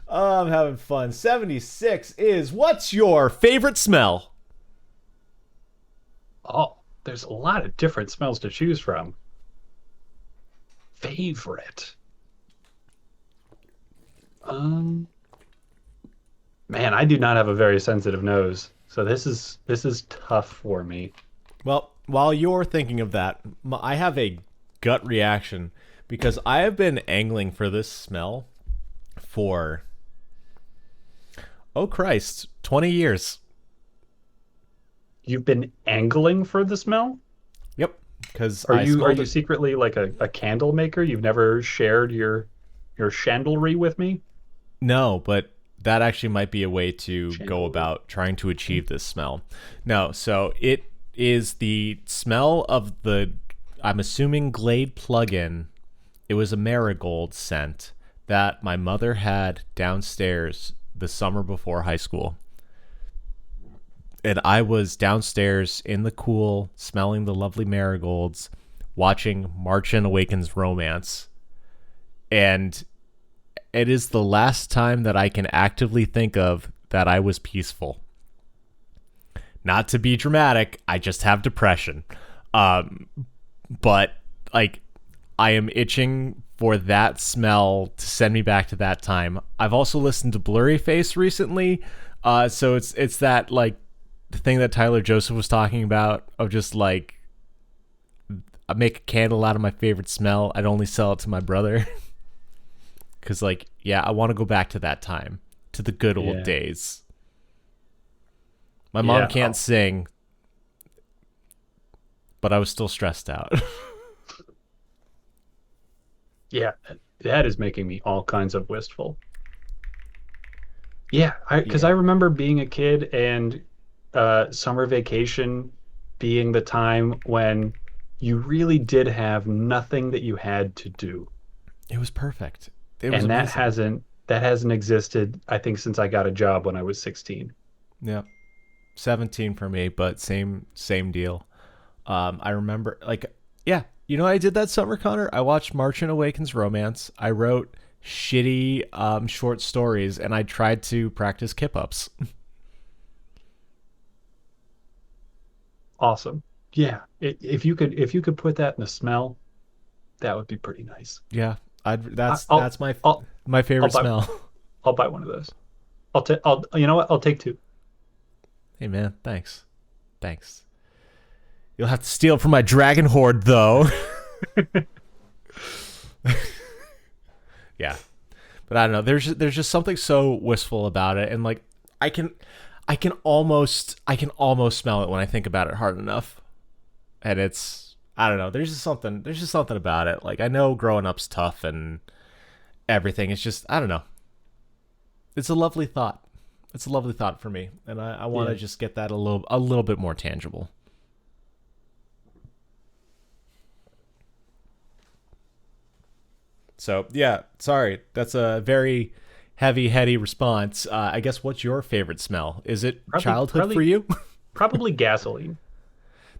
Oh, I'm having fun. 76 is, what's your favorite smell? Oh, there's a lot of different smells to choose from. Favorite? Man, I do not have a very sensitive nose. So this is tough for me. Well, while you're thinking of that, I have a gut reaction because I have been angling for this smell for, oh Christ, 20 years. You've been angling for the smell? Yep. Because are you secretly like a candle maker? You've never shared your chandlery with me? No, but that actually might be a way to go about trying to achieve this smell. No, so it is the smell of I'm assuming Glade plugin. It was a marigold scent that my mother had downstairs the summer before high school. And I was downstairs in the cool, smelling the lovely marigolds, watching Martian Awakens Romance. And it is the last time that I can actively think of that I was peaceful. Not to be dramatic, I just have depression. But like, I am itching for that smell to send me back to that time. I've also listened to Blurry Face recently, so it's that like the thing that Tyler Joseph was talking about of just like, I make a candle out of my favorite smell. I'd only sell it to my brother. Because, like, yeah, I want to go back to that time, to the good old days. My mom can't sing, but I was still stressed out. Yeah, that is making me all kinds of wistful. Yeah, because I remember being a kid and summer vacation being the time when you really did have nothing that you had to do. It was perfect. And that hasn't existed, I think, since I got a job when I was 16. Yeah, 17 for me, but same deal. I remember, like, I did that summer, Connor. I watched Martian Awakens Romance. I wrote shitty short stories, and I tried to practice kip-ups. Awesome. Yeah. If you could put that in a smell, that would be pretty nice. Yeah, I, that's I'll my I'll favorite buy smell. I'll buy one of those. I'll you know what? I'll take two. Hey man, thanks, thanks. You'll have to steal it from my dragon horde though. Yeah, but I don't know. There's just something so wistful about it, and like I can I can almost smell it when I think about it hard enough, and it's I don't know. There's just something about it. Like I know growing up's tough and everything. It's just I don't know. It's a lovely thought. It's a lovely thought for me, and I want to Yeah. just get that a little bit more tangible. So yeah, sorry, that's a very heavy, heady response. I guess what's your favorite smell? Is it Probably childhood for probably you? probably gasoline.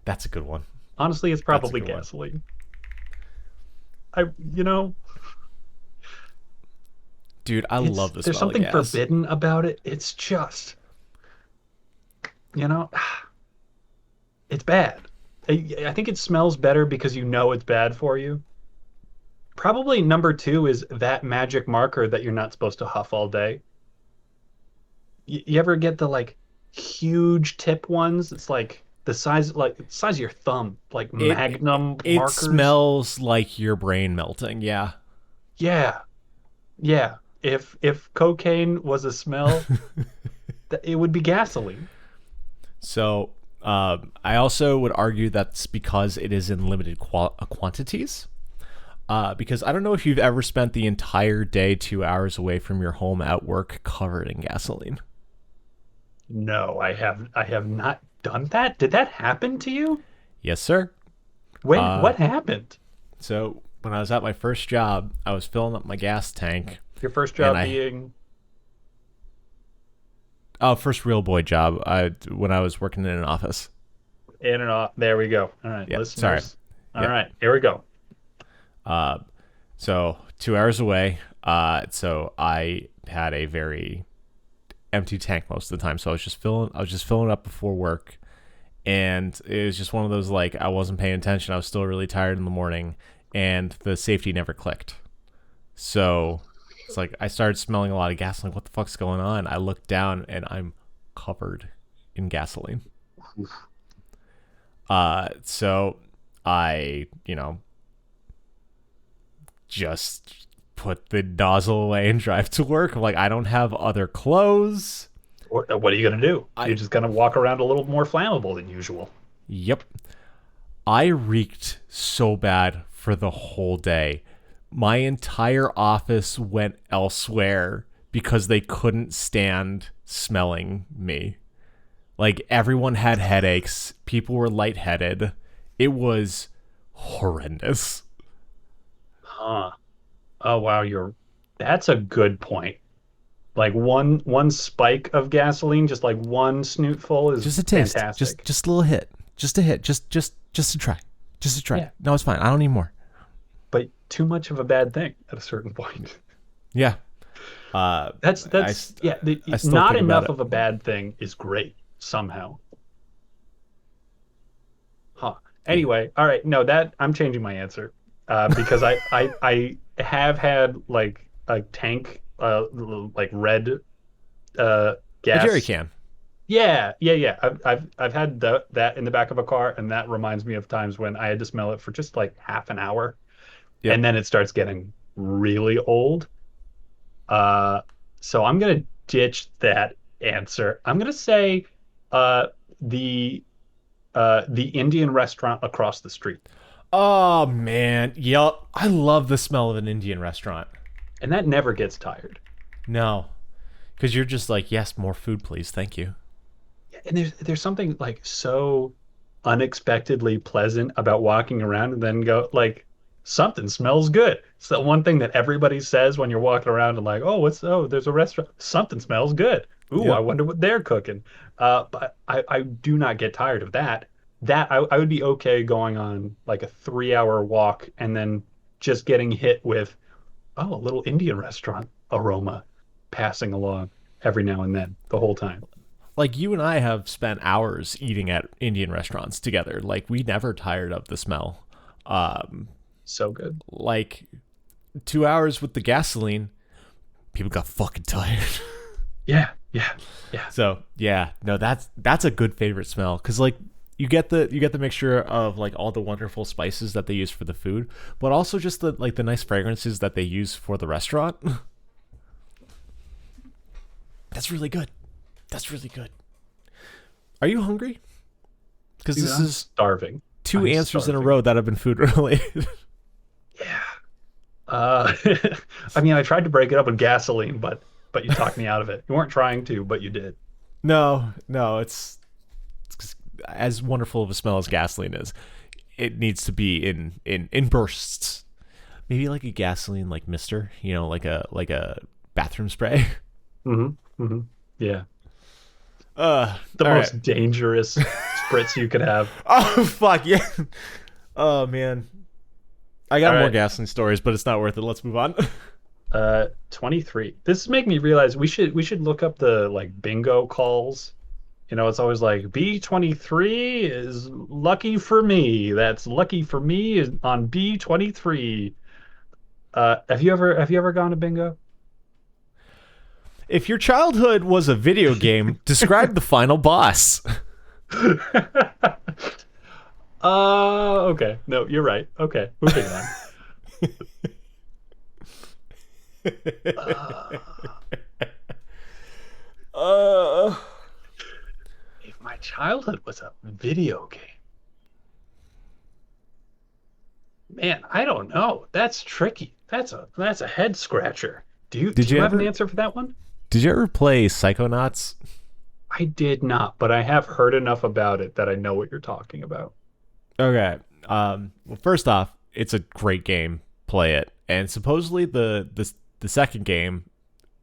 That's a good one. Honestly, it's That's a probably good one. gasoline. I you know, Dude, I it's love the there's smell of something gas. forbidden about it. It's just, you know, it's bad. I think it smells better because you know it's bad for you. Probably number two is that magic marker that you're not supposed to huff all day. You ever get the like huge tip ones? It's like the size of your thumb, like Magnum It markers. smells like your brain melting. Yeah. Yeah, yeah. If cocaine was a smell, it would be gasoline. So I also would argue that's because it is in limited quantities. Because I don't know if you've ever spent the entire day 2 hours away from your home at work covered in gasoline. No, I have not done that. Did that happen to you? Yes, sir. When Uh, what happened? so when I was at my first job, I was filling up my gas tank, Your first and job I being first real boy job. When I was working in an office. in and off. There we go. All right, Yeah, sorry. listeners. All Yeah. right, here we go. Uh, so 2 hours away. So I had a very empty tank most of the time. So I was just filling up before work, and it was just one of those like I wasn't paying attention. I was still really tired in the morning, and the safety never clicked. So it's like I started smelling a lot of gas. I'm like, what the fuck's going on? I looked down, and I'm covered in gasoline. So I, just put the nozzle away and drive to work. I'm like, I don't have other clothes. What are you gonna do? You're I just gonna walk around a little more flammable than usual. Yep. I reeked so bad for the whole day. My entire office went elsewhere because they couldn't stand smelling me. Like everyone had headaches, people were lightheaded. It was horrendous. Huh. Oh wow, you're that's a good point. Like one spike of gasoline, just like one snootful is Just a taste, fantastic. just a little hit, just a hit, just to try, just to try. Yeah, No, it's fine. I don't need more. but too much of a bad thing at a certain point. Yeah. That's yeah, I still not think about enough it. of a bad thing is great somehow. Huh. Anyway, all right, no, that I'm changing my answer. Because I have had like a tank like red A jerry gas. can. Yeah, yeah, yeah. I've had that in the back of a car, and that reminds me of times when I had to smell it for just like half an hour, Yep. and then it starts getting really old. Uh, so I'm gonna ditch that answer. I'm gonna say uh the the Indian restaurant across the street. Oh man, yup. I love the smell of an Indian restaurant. And that never gets tired. No, because you're just like, yes, more food, please, thank you. And there's something like so unexpectedly pleasant about walking around and then go like something smells good. It's the one thing that everybody says when you're walking around and like, oh, there's a restaurant. Something smells good. Ooh, I Yep. wonder what they're cooking. But I do not get tired of that. I would be okay going on like a 3 hour walk and then just getting hit with, oh, a little Indian restaurant aroma passing along every now and then the whole time. like you and I have spent hours eating at Indian restaurants together. Like we never tired of the smell. So good. Like 2 hours with the gasoline, people got fucking tired. Yeah, yeah, yeah. So yeah, no, that's a good favorite smell because like you get the mixture of like all the wonderful spices that they use for the food, but also just the like the nice fragrances that they use for the restaurant. That's really good. That's really good. Are you hungry? Because this I'm is starving. two I'm answers in a starving. row that have been food related. Yeah. I mean, I tried to break it up with gasoline, but you talked me out of it. You weren't trying to, but you did. No, it's as wonderful of a smell as gasoline is. It needs to be in bursts. Maybe like a gasoline like mister, like a bathroom spray. Mm-hmm. Mm-hmm. Yeah. The All most right. dangerous spritz you could have. Oh fuck yeah. Oh man. I got All more right. gasoline stories, but it's not worth it. Let's move on. 23. This is making me realize we should look up the like bingo calls. It's always like B23 is lucky for me. That's lucky for me is on B23. Have you ever gone to bingo? If your childhood was a video game, describe the final boss. Okay. No, you're right. Okay, moving on. Uh, uh if my childhood was a video game, man, I don't know. That's tricky. That's a head scratcher. Do you did do you you have an ever answer for that one? did you ever play Psychonauts? I did not, but I have heard enough about it that I know what you're talking about. Okay. Well, first off, it's a great game. Play it. And supposedly the second game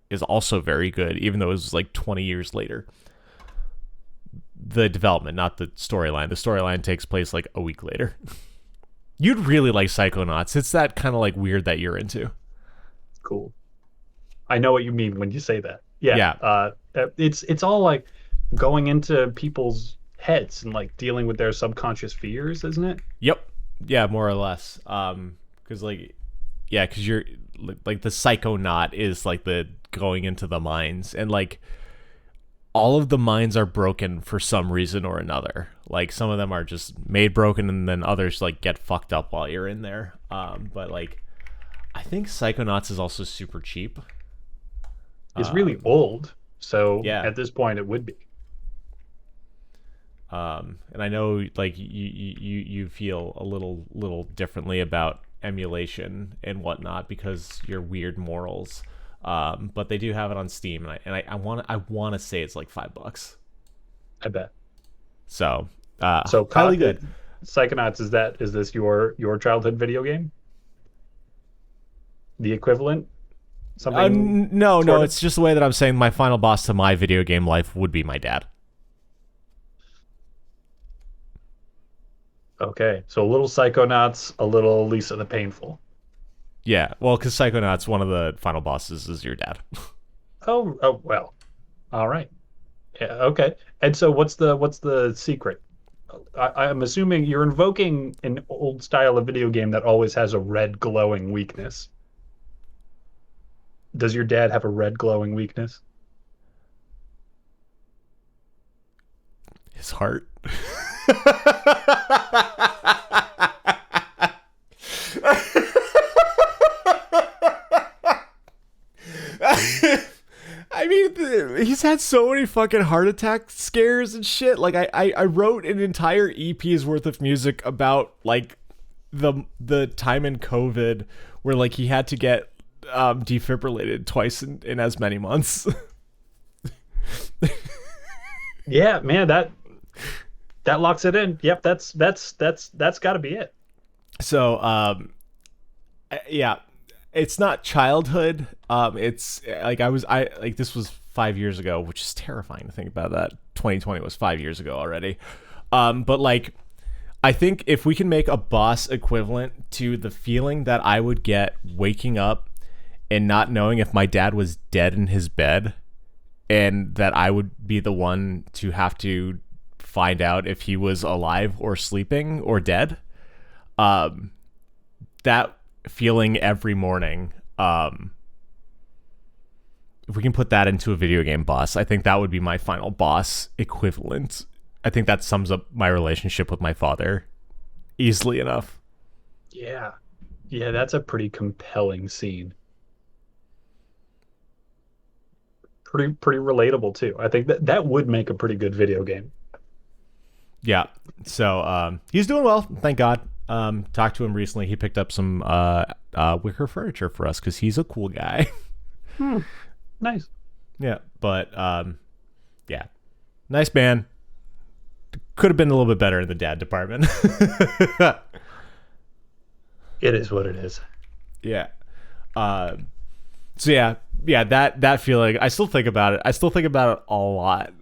is also very good, even though it was like 20 years later. The development, not the storyline. The storyline takes place like a week later. You'd really like Psychonauts. It's that kind of like weird that you're into. Cool. I know what you mean when you say that. Yeah. Yeah. It's all like going into people's heads and like dealing with their subconscious fears, isn't it? Yep. Yeah, more or less. Because like, yeah, because you're like the Psychonaut is like the going into the minds, and like all of the minds are broken for some reason or another. Like some of them are just made broken, and then others like get fucked up while you're in there. But like, I think Psychonauts is also super cheap. It's really old, so Yeah. at this point it would be. And I know like you feel a little differently about emulation and whatnot because your weird morals. But they do have it on Steam, and I want to say it's like $5. I bet. So So highly good. Psychonauts, is this your childhood video game? The equivalent? Something No, sort of? it's just the way that I'm saying my final boss to my video game life would be my dad. Okay. So a little Psychonauts, a little Lisa the Painful. Yeah, well, because Psychonauts, one of the final bosses is your dad. Oh well. All right. Yeah, okay. And so what's the secret? I'm assuming you're invoking an old style of video game that always has a red glowing weakness. Does your dad have a red glowing weakness? His heart. I mean, he's had so many fucking heart attack scares and shit. Like, I wrote an entire EP's worth of music about like the time in COVID where like he had to get defibrillated twice in as many months. Yeah, man, that locks it in. Yep, that's got to be it. So, yeah, it's not childhood. It's like I like this was 5 years ago, which is terrifying to think about. That 2020 was 5 years ago already. But like, I think if we can make a boss equivalent to the feeling that I would get waking up and not knowing if my dad was dead in his bed, and that I would be the one to have to find out if he was alive or sleeping or dead. That feeling every morning, if we can put that into a video game boss, I think that would be my final boss equivalent. I think that sums up my relationship with my father easily enough. Yeah. Yeah, that's a pretty compelling scene. Pretty relatable too. I think that would make a pretty good video game. Yeah. So he's doing well, thank God. Talked to him recently. He picked up some wicker furniture for us because he's a cool guy. Nice. Yeah, but yeah, nice man. Could have been a little bit better in the dad department. It is what it is. Yeah. So yeah, that feeling. I still think about it. I still think about it a lot.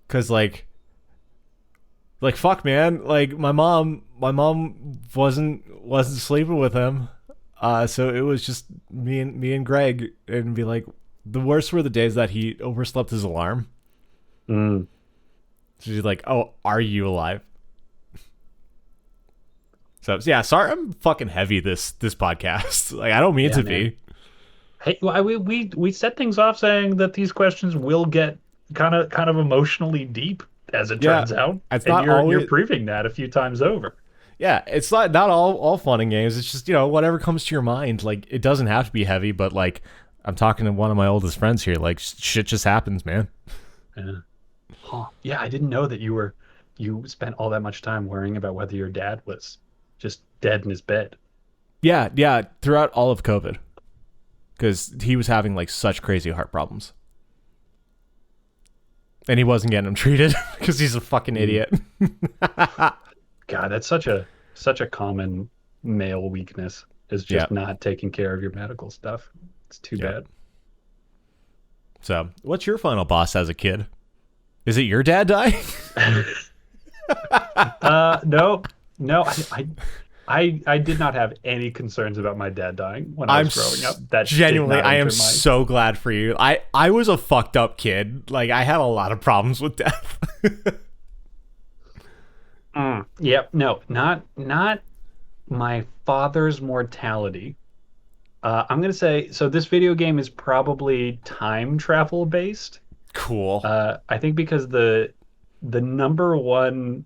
Cause like fuck, man. Like my mom wasn't sleeping with him. So it was just me and Greg, and be like, the worst were the days that he overslept his alarm. Mm. She's like, "Oh, are you alive?" So yeah, sorry, I'm fucking heavy this podcast. Like I don't mean to be. Hey, well, we set things off saying that these questions will get kind of emotionally deep, as it turns out. It's and not you're proving that a few times over. Yeah, it's not all fun and games. It's just, whatever comes to your mind. Like, it doesn't have to be heavy, but like, I'm talking to one of my oldest friends here. Like, shit just happens, man. Yeah. Huh. Yeah, I didn't know that you spent all that much time worrying about whether your dad was just dead in his bed. Yeah, throughout all of COVID, because he was having like such crazy heart problems, and he wasn't getting them treated because he's a fucking idiot. God, that's such a common male weakness, is just not taking care of your medical stuff. It's too bad. So, what's your final boss as a kid? Is it your dad dying? No. I did not have any concerns about my dad dying when I was growing up. That genuinely, I am so glad for you. I was a fucked up kid. Like, I had a lot of problems with death. Yep. No, not my father's mortality. I'm gonna say, so this video game is probably time travel based. Cool. I think because the number one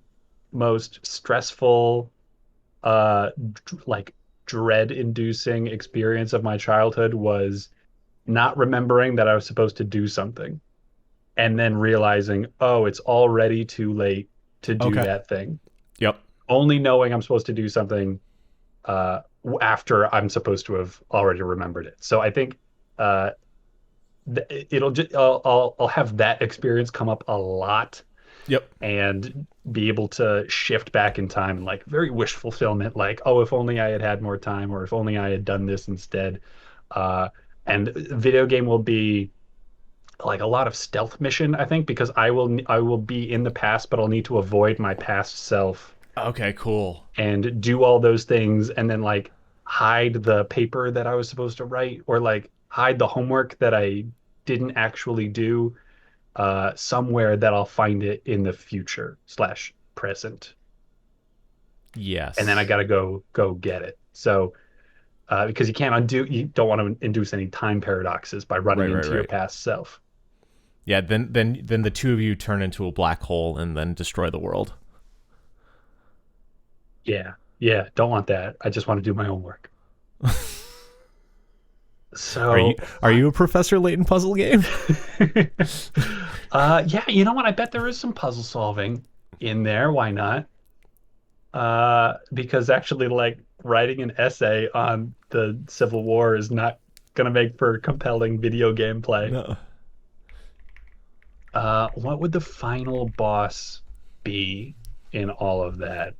most stressful, like dread inducing experience of my childhood was not remembering that I was supposed to do something, and then realizing, oh, it's already too late to do that thing. Yep. Only knowing I'm supposed to do something after I'm supposed to have already remembered it. So I think it'll just I'll have that experience come up a lot. Yep. And be able to shift back in time and like very wish fulfillment, like, oh, if only I had had more time, or if only I had done this instead. And video game will be like a lot of stealth mission, I think, because I will be in the past, but I'll need to avoid my past self. Okay, cool. And do all those things, and then like hide the paper that I was supposed to write, or like hide the homework that I didn't actually do, somewhere that I'll find it in the future / present. Yes. And then I gotta go get it. So because you don't want to induce any time paradoxes by running into your past self. Yeah, then the two of you turn into a black hole and then destroy the world. Yeah, don't want that. I just want to do my own work. So are you a Professor Layton puzzle game? Yeah, you know what? I bet there is some puzzle solving in there. Why not? Because actually, like, writing an essay on the Civil War is not gonna make for compelling video gameplay. No. What would the final boss be in all of that?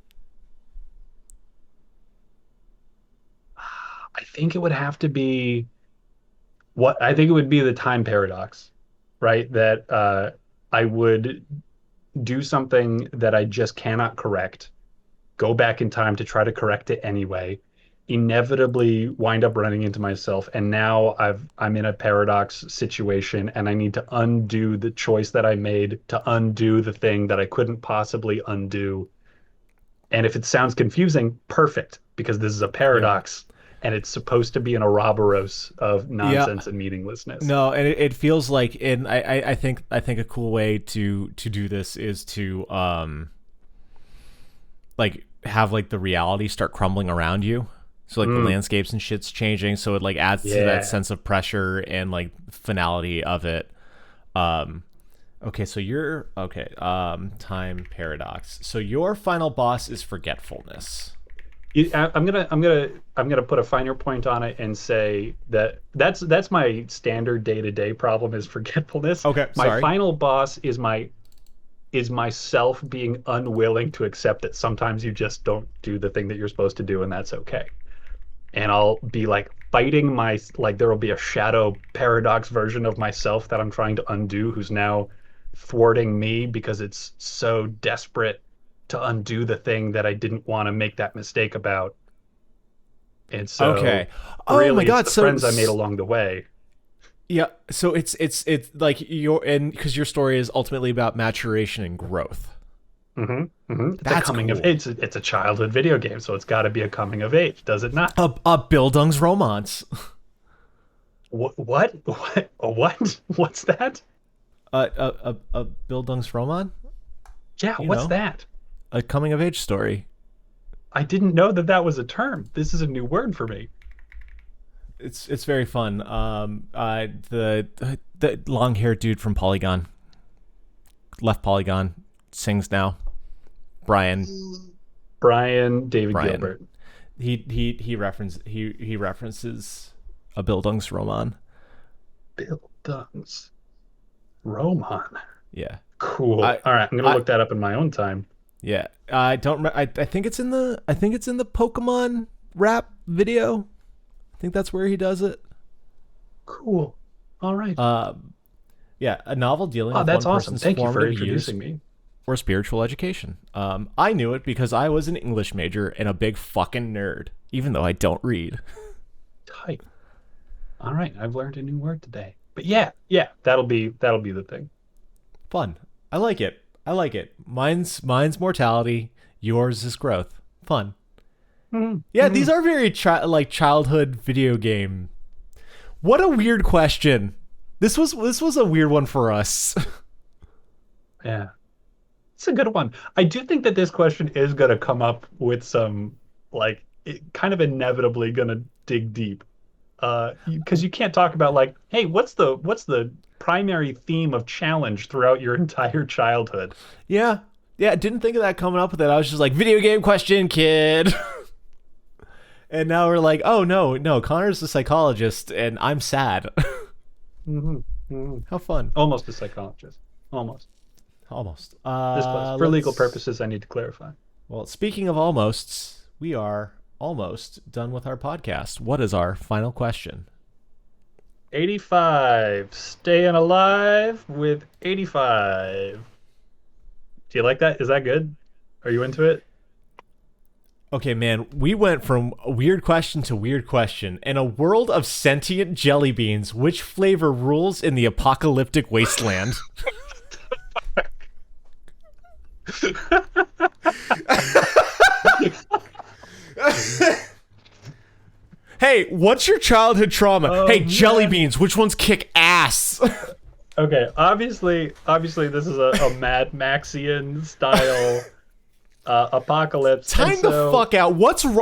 I think it would have to be I think it would be the time paradox, right? That I would do something that I just cannot correct, go back in time to try to correct it anyway, inevitably wind up running into myself, and now I'm in a paradox situation and I need to undo the choice that I made to undo the thing that I couldn't possibly undo. And if it sounds confusing, perfect, because this is a Yeah. paradox and it's supposed to be an Ouroboros of Yeah. nonsense and meaninglessness. No, and it feels like, and I think a cool way to do this is to like have like the reality start crumbling around you. So like the landscapes and shit's changing, so it like adds to Yeah. that sense of pressure and like finality of it. Okay, so you're okay. Time paradox. So your final boss is forgetfulness. I'm gonna put a finer point on it and say that that's my standard day-to-day problem is forgetfulness. Okay, My sorry. final boss is myself being unwilling to accept that sometimes you just don't do the thing that you're supposed to do, and that's okay. And I'll be like fighting like there will be a shadow paradox version of myself that I'm trying to undo, who's now thwarting me because it's so desperate to undo the thing that I didn't want to make that mistake about. And so Okay. Oh really my it's god. the So friends I made along the way. yeah. So it's like your, and because your story is ultimately about maturation and growth. It's a That's coming of cool. age. It's a childhood video game, so it's got to be a coming of age, does it not? A Bildungsromanz. What? What's that? A Bildungsroman. Yeah, You what's know. that? A coming of age story. I didn't know that that was a term. This is a new word for me. It's very fun. The long haired dude from Polygon, left Polygon, sings now. Brian. David Brian. Gilbert. He references a Bildungsroman. Bill Dungs. Roman. Yeah. Cool. I- All right, I'm gonna I- look that up in my own time. Yeah. I don't. I think it's in the. I think it's in the Pokemon rap video. I think that's where he does it. Cool. All right. Yeah, a novel dealing Oh, with that's one awesome. person's Thank you for formative years introducing me. or spiritual education. I knew it because I was an English major and a big fucking nerd, even though I don't read. Type. All right, I've learned a new word today. But yeah, that'll be the thing. Fun. I like it. I like it. Mine's mortality. Yours is growth. Fun. Yeah, these are very like childhood video game. What a weird question. This was a weird one for us. Yeah. It's a good one. I do think that this question is going to come up with some, like, kind of inevitably going to dig deep. Because you can't talk about, like, hey, what's the primary theme of challenge throughout your entire childhood? Yeah. Yeah, didn't think of that coming up with it. I was just like, video game question, kid. And now we're like, oh, no, Connor's a psychologist, and I'm sad. How fun. Almost a psychologist. Almost. Almost. This close. For legal purposes, I need to clarify. Well, speaking of almosts, we are almost done with our podcast. What is our final question? 85. Staying alive with 85. Do you like that? Is that good? Are you into it? Okay, man, we went from a weird question to weird question. In a world of sentient jelly beans, which flavor rules in the apocalyptic wasteland? Hey, what's your childhood trauma? Hey, jelly beans, which ones kick ass? Okay, obviously, this is a Mad Maxian style apocalypse. Time and so, the fuck out.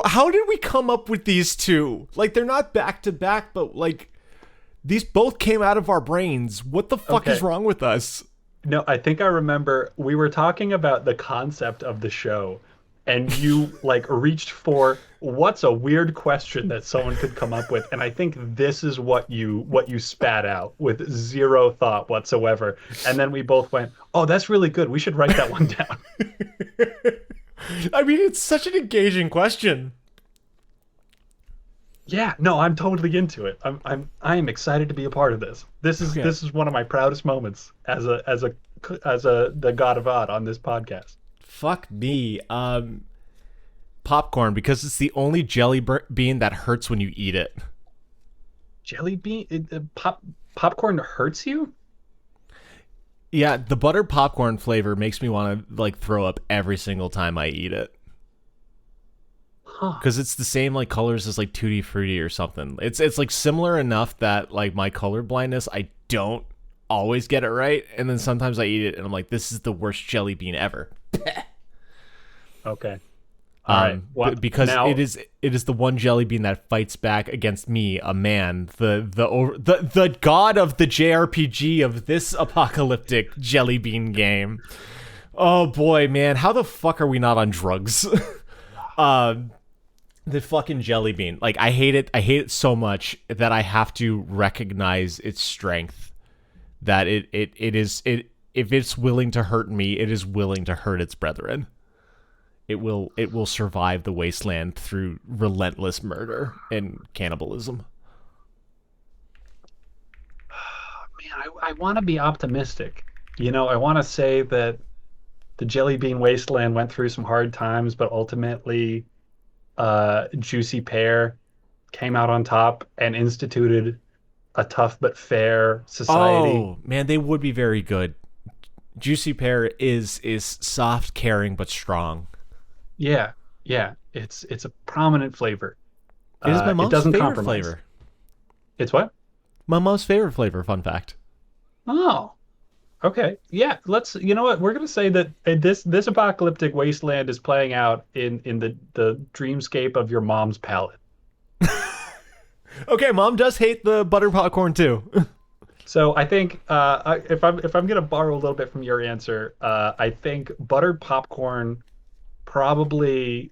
How did we come up with these two? Like, they're not back to back, but like, these both came out of our brains. What the fuck is Okay. wrong with us? No, I think I remember we were talking about the concept of the show, and you like reached for what's a weird question that someone could come up with, and I think this is what you spat out with zero thought whatsoever, and then we both went, "Oh, that's really good. We should write that one down." I mean, it's such an engaging question. Yeah, no, I'm totally into it. I am excited to be a part of this. This is one of my proudest moments as the God of Odd on this podcast. Fuck me. popcorn because it's the only bean that hurts when you eat it. Jelly bean popcorn hurts you? Yeah, the buttered popcorn flavor makes me want to like throw up every single time I eat it. Huh. Because it's the same like colors as like Tutti Frutti or something. It's like similar enough that like my color blindness, I don't always get it right, and then sometimes I eat it and I'm like, this is the worst jelly bean ever. Okay. All right. Well, Because now, it is the one jelly bean that fights back against me, a man, the god of the JRPG of this apocalyptic jelly bean game. Oh boy, man, how the fuck are we not on drugs? The fucking jelly bean. Like, I hate it. I hate it so much that I have to recognize its strength. That it if it's willing to hurt me, it is willing to hurt its brethren. It will survive the wasteland through relentless murder and cannibalism. man, I want to be optimistic. I want to say that the Jelly Bean Wasteland went through some hard times, but ultimately, Juicy Pear came out on top and instituted a tough but fair society. Oh man, they would be very good. Juicy Pear is soft, caring, but strong. Yeah, yeah, it's a prominent flavor. It is my It mom's doesn't favorite compromise. flavor. It's what? My mom's favorite flavor. Fun fact. Oh, okay. Yeah, let's. You know what? We're gonna say that this apocalyptic wasteland is playing out in the dreamscape of your mom's palate. Okay, mom does hate the butter popcorn too. So I think if I'm gonna borrow a little bit from your answer, I think buttered popcorn probably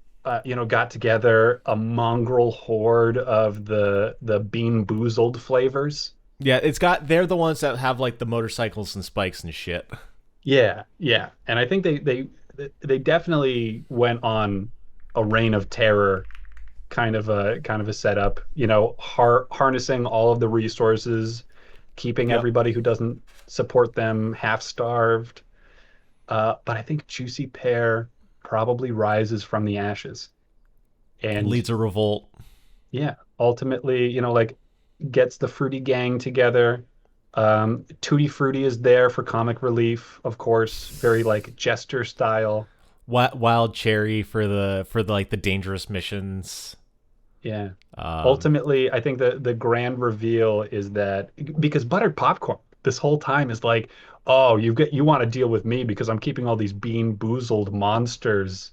got together a mongrel horde of the bean boozled flavors. Yeah, they're the ones that have like the motorcycles and spikes and shit. Yeah, yeah, and I think they definitely went on a reign of terror kind of a setup. Harnessing all of the resources, keeping Yep. everybody who doesn't support them half starved. But I think Juicy Pear probably rises from the ashes, and Leads a revolt. yeah, ultimately, like gets the Fruity Gang together. Tutti Frutti is there for comic relief, of course, very like jester style. Wild cherry for the like the dangerous missions. Yeah. Um, Ultimately, I think the grand reveal is that because buttered popcorn this whole time is like, oh, you want to deal with me because I'm keeping all these bean boozled monsters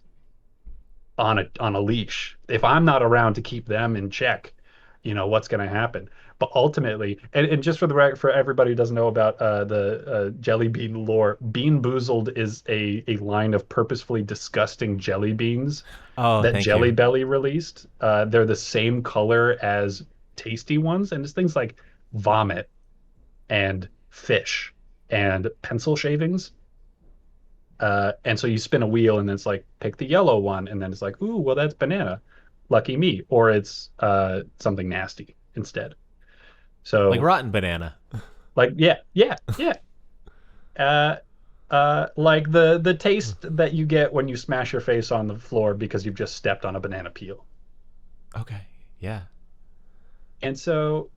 on a leash. If I'm not around to keep them in check, what's going to happen? But ultimately, and just for the record, for everybody who doesn't know about the jelly bean lore, Bean Boozled is a line of purposefully disgusting jelly beans oh, that thank Jelly you. Belly released. They're the same color as tasty ones, and it's things like vomit and fish and pencil shavings. And so you spin a wheel, and then it's like pick the yellow one, and then it's like, ooh, well that's banana, lucky me, or it's something nasty instead. Like So rotten banana. like yeah, yeah, yeah. Uh, like the taste that you get when you smash your face on the floor because you've just stepped on a banana peel. Okay. Yeah. And so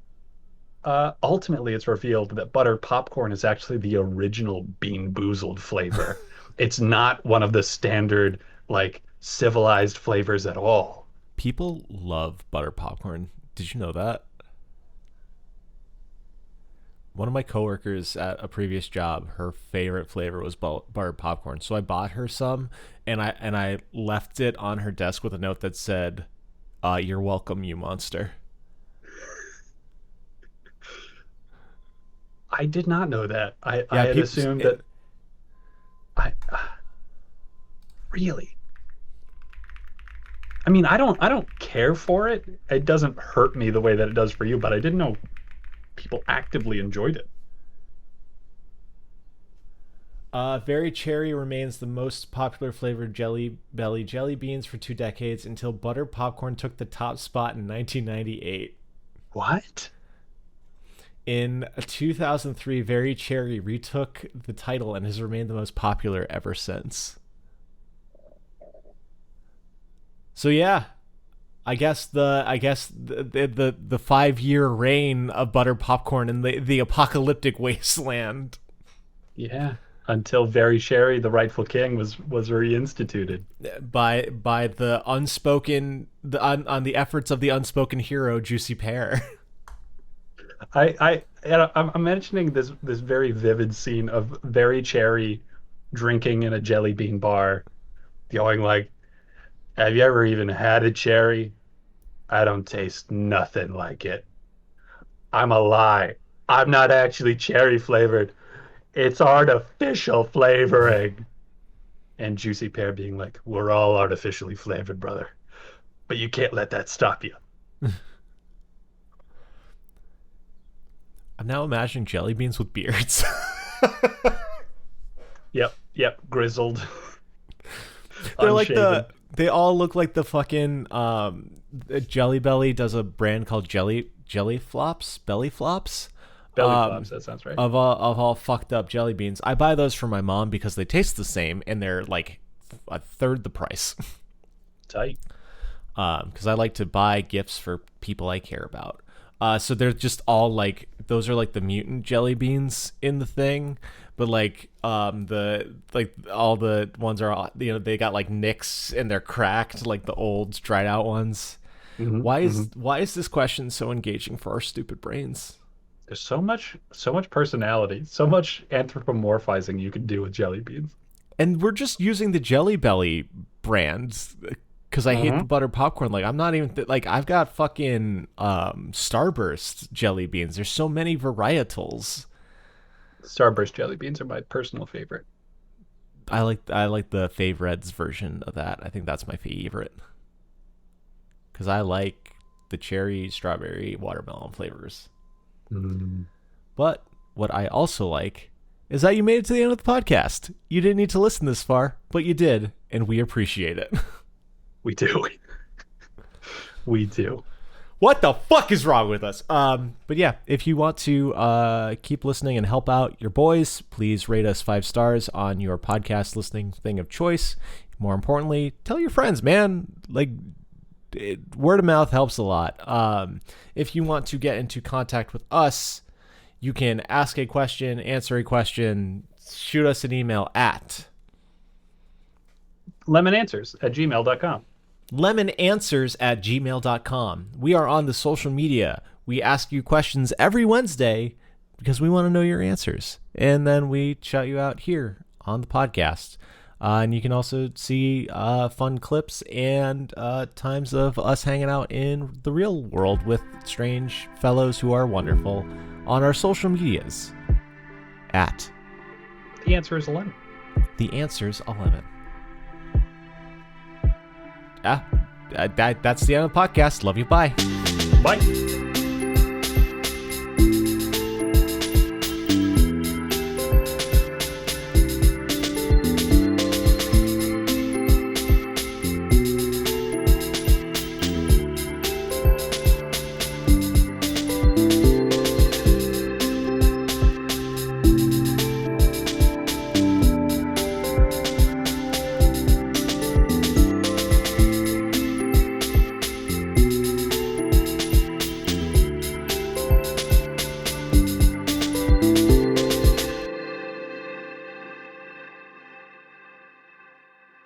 ultimately it's revealed that butter popcorn is actually the original Bean Boozled flavor. It's not one of the standard like civilized flavors at all. People love butter popcorn. Did you know that? One of my coworkers at a previous job, her favorite flavor was butter popcorn. So I bought her some, and I left it on her desk with a note that said, "You're welcome, you monster." I did not know that. I Yeah, had people. assumed that I really. I mean, I don't care for it. It doesn't hurt me the way that it does for you, but I didn't know people actively enjoyed it. Very cherry remains the most popular flavored jelly belly jelly beans for 2 decades until butter popcorn took the top spot in 1998. What? In 2003, Very Cherry retook the title and has remained the most popular ever since. So yeah, I guess the 5-year reign of butter popcorn in the apocalyptic wasteland Yeah. Until Very Sherry, the rightful king, was reinstituted. by the unspoken on the efforts of the unspoken hero Juicy Pear. I'm mentioning this very vivid scene of Very Cherry drinking in a jelly bean bar, going like, "Have you ever even had a cherry? I don't taste nothing like it. I'm a lie. I'm not actually cherry flavored. It's artificial flavoring." And Juicy Pear being like, "We're all artificially flavored, brother. But you can't let that stop you." I'm now imagining jelly beans with beards. Yep, grizzled, They're like unshaven. they all look like the fucking Jelly Belly does a brand called Jelly Flops, Belly Flops. Belly flops, that sounds right. Of all fucked up jelly beans. I buy those for my mom because they taste the same and they're like a third the price. Tight. Because I like to buy gifts for people I care about. So they're just all like those are like the mutant jelly beans in the thing, but like the like all the ones are all, they got like nicks and they're cracked like the old dried out ones. Why is this question so engaging for our stupid brains? There's so much personality, so much anthropomorphizing you can do with jelly beans. And we're just using the Jelly Belly brand because I hate the butter popcorn. Like I'm not even like I've got fucking Starburst jelly beans. There's so many varietals. Starburst jelly beans are my personal favorite. I like the favorites version of that. I think that's my favorite because I like the cherry, strawberry, watermelon flavors. Mm, But what I also like is that you made it to the end of the podcast. You didn't need to listen this far, but you did, and we appreciate it. we do. We do. What the fuck is wrong with us? But yeah, if you want to keep listening and help out your boys, please rate us 5 stars on your podcast listening thing of choice. More importantly, tell your friends, man. Like, word of mouth helps a lot. If you want to get into contact with us, you can ask a question, answer a question, shoot us an email at lemonanswers@gmail.com. lemonanswers@gmail.com. We are on the social media. We ask you questions every Wednesday because we want to know your answers. And then we shout you out here on the podcast. And you can also see fun clips and times of us hanging out in the real world with strange fellows who are wonderful on our social medias at The answer is 11. The Answers 11. Yeah, that's the end of the podcast. Love you. Bye. Bye.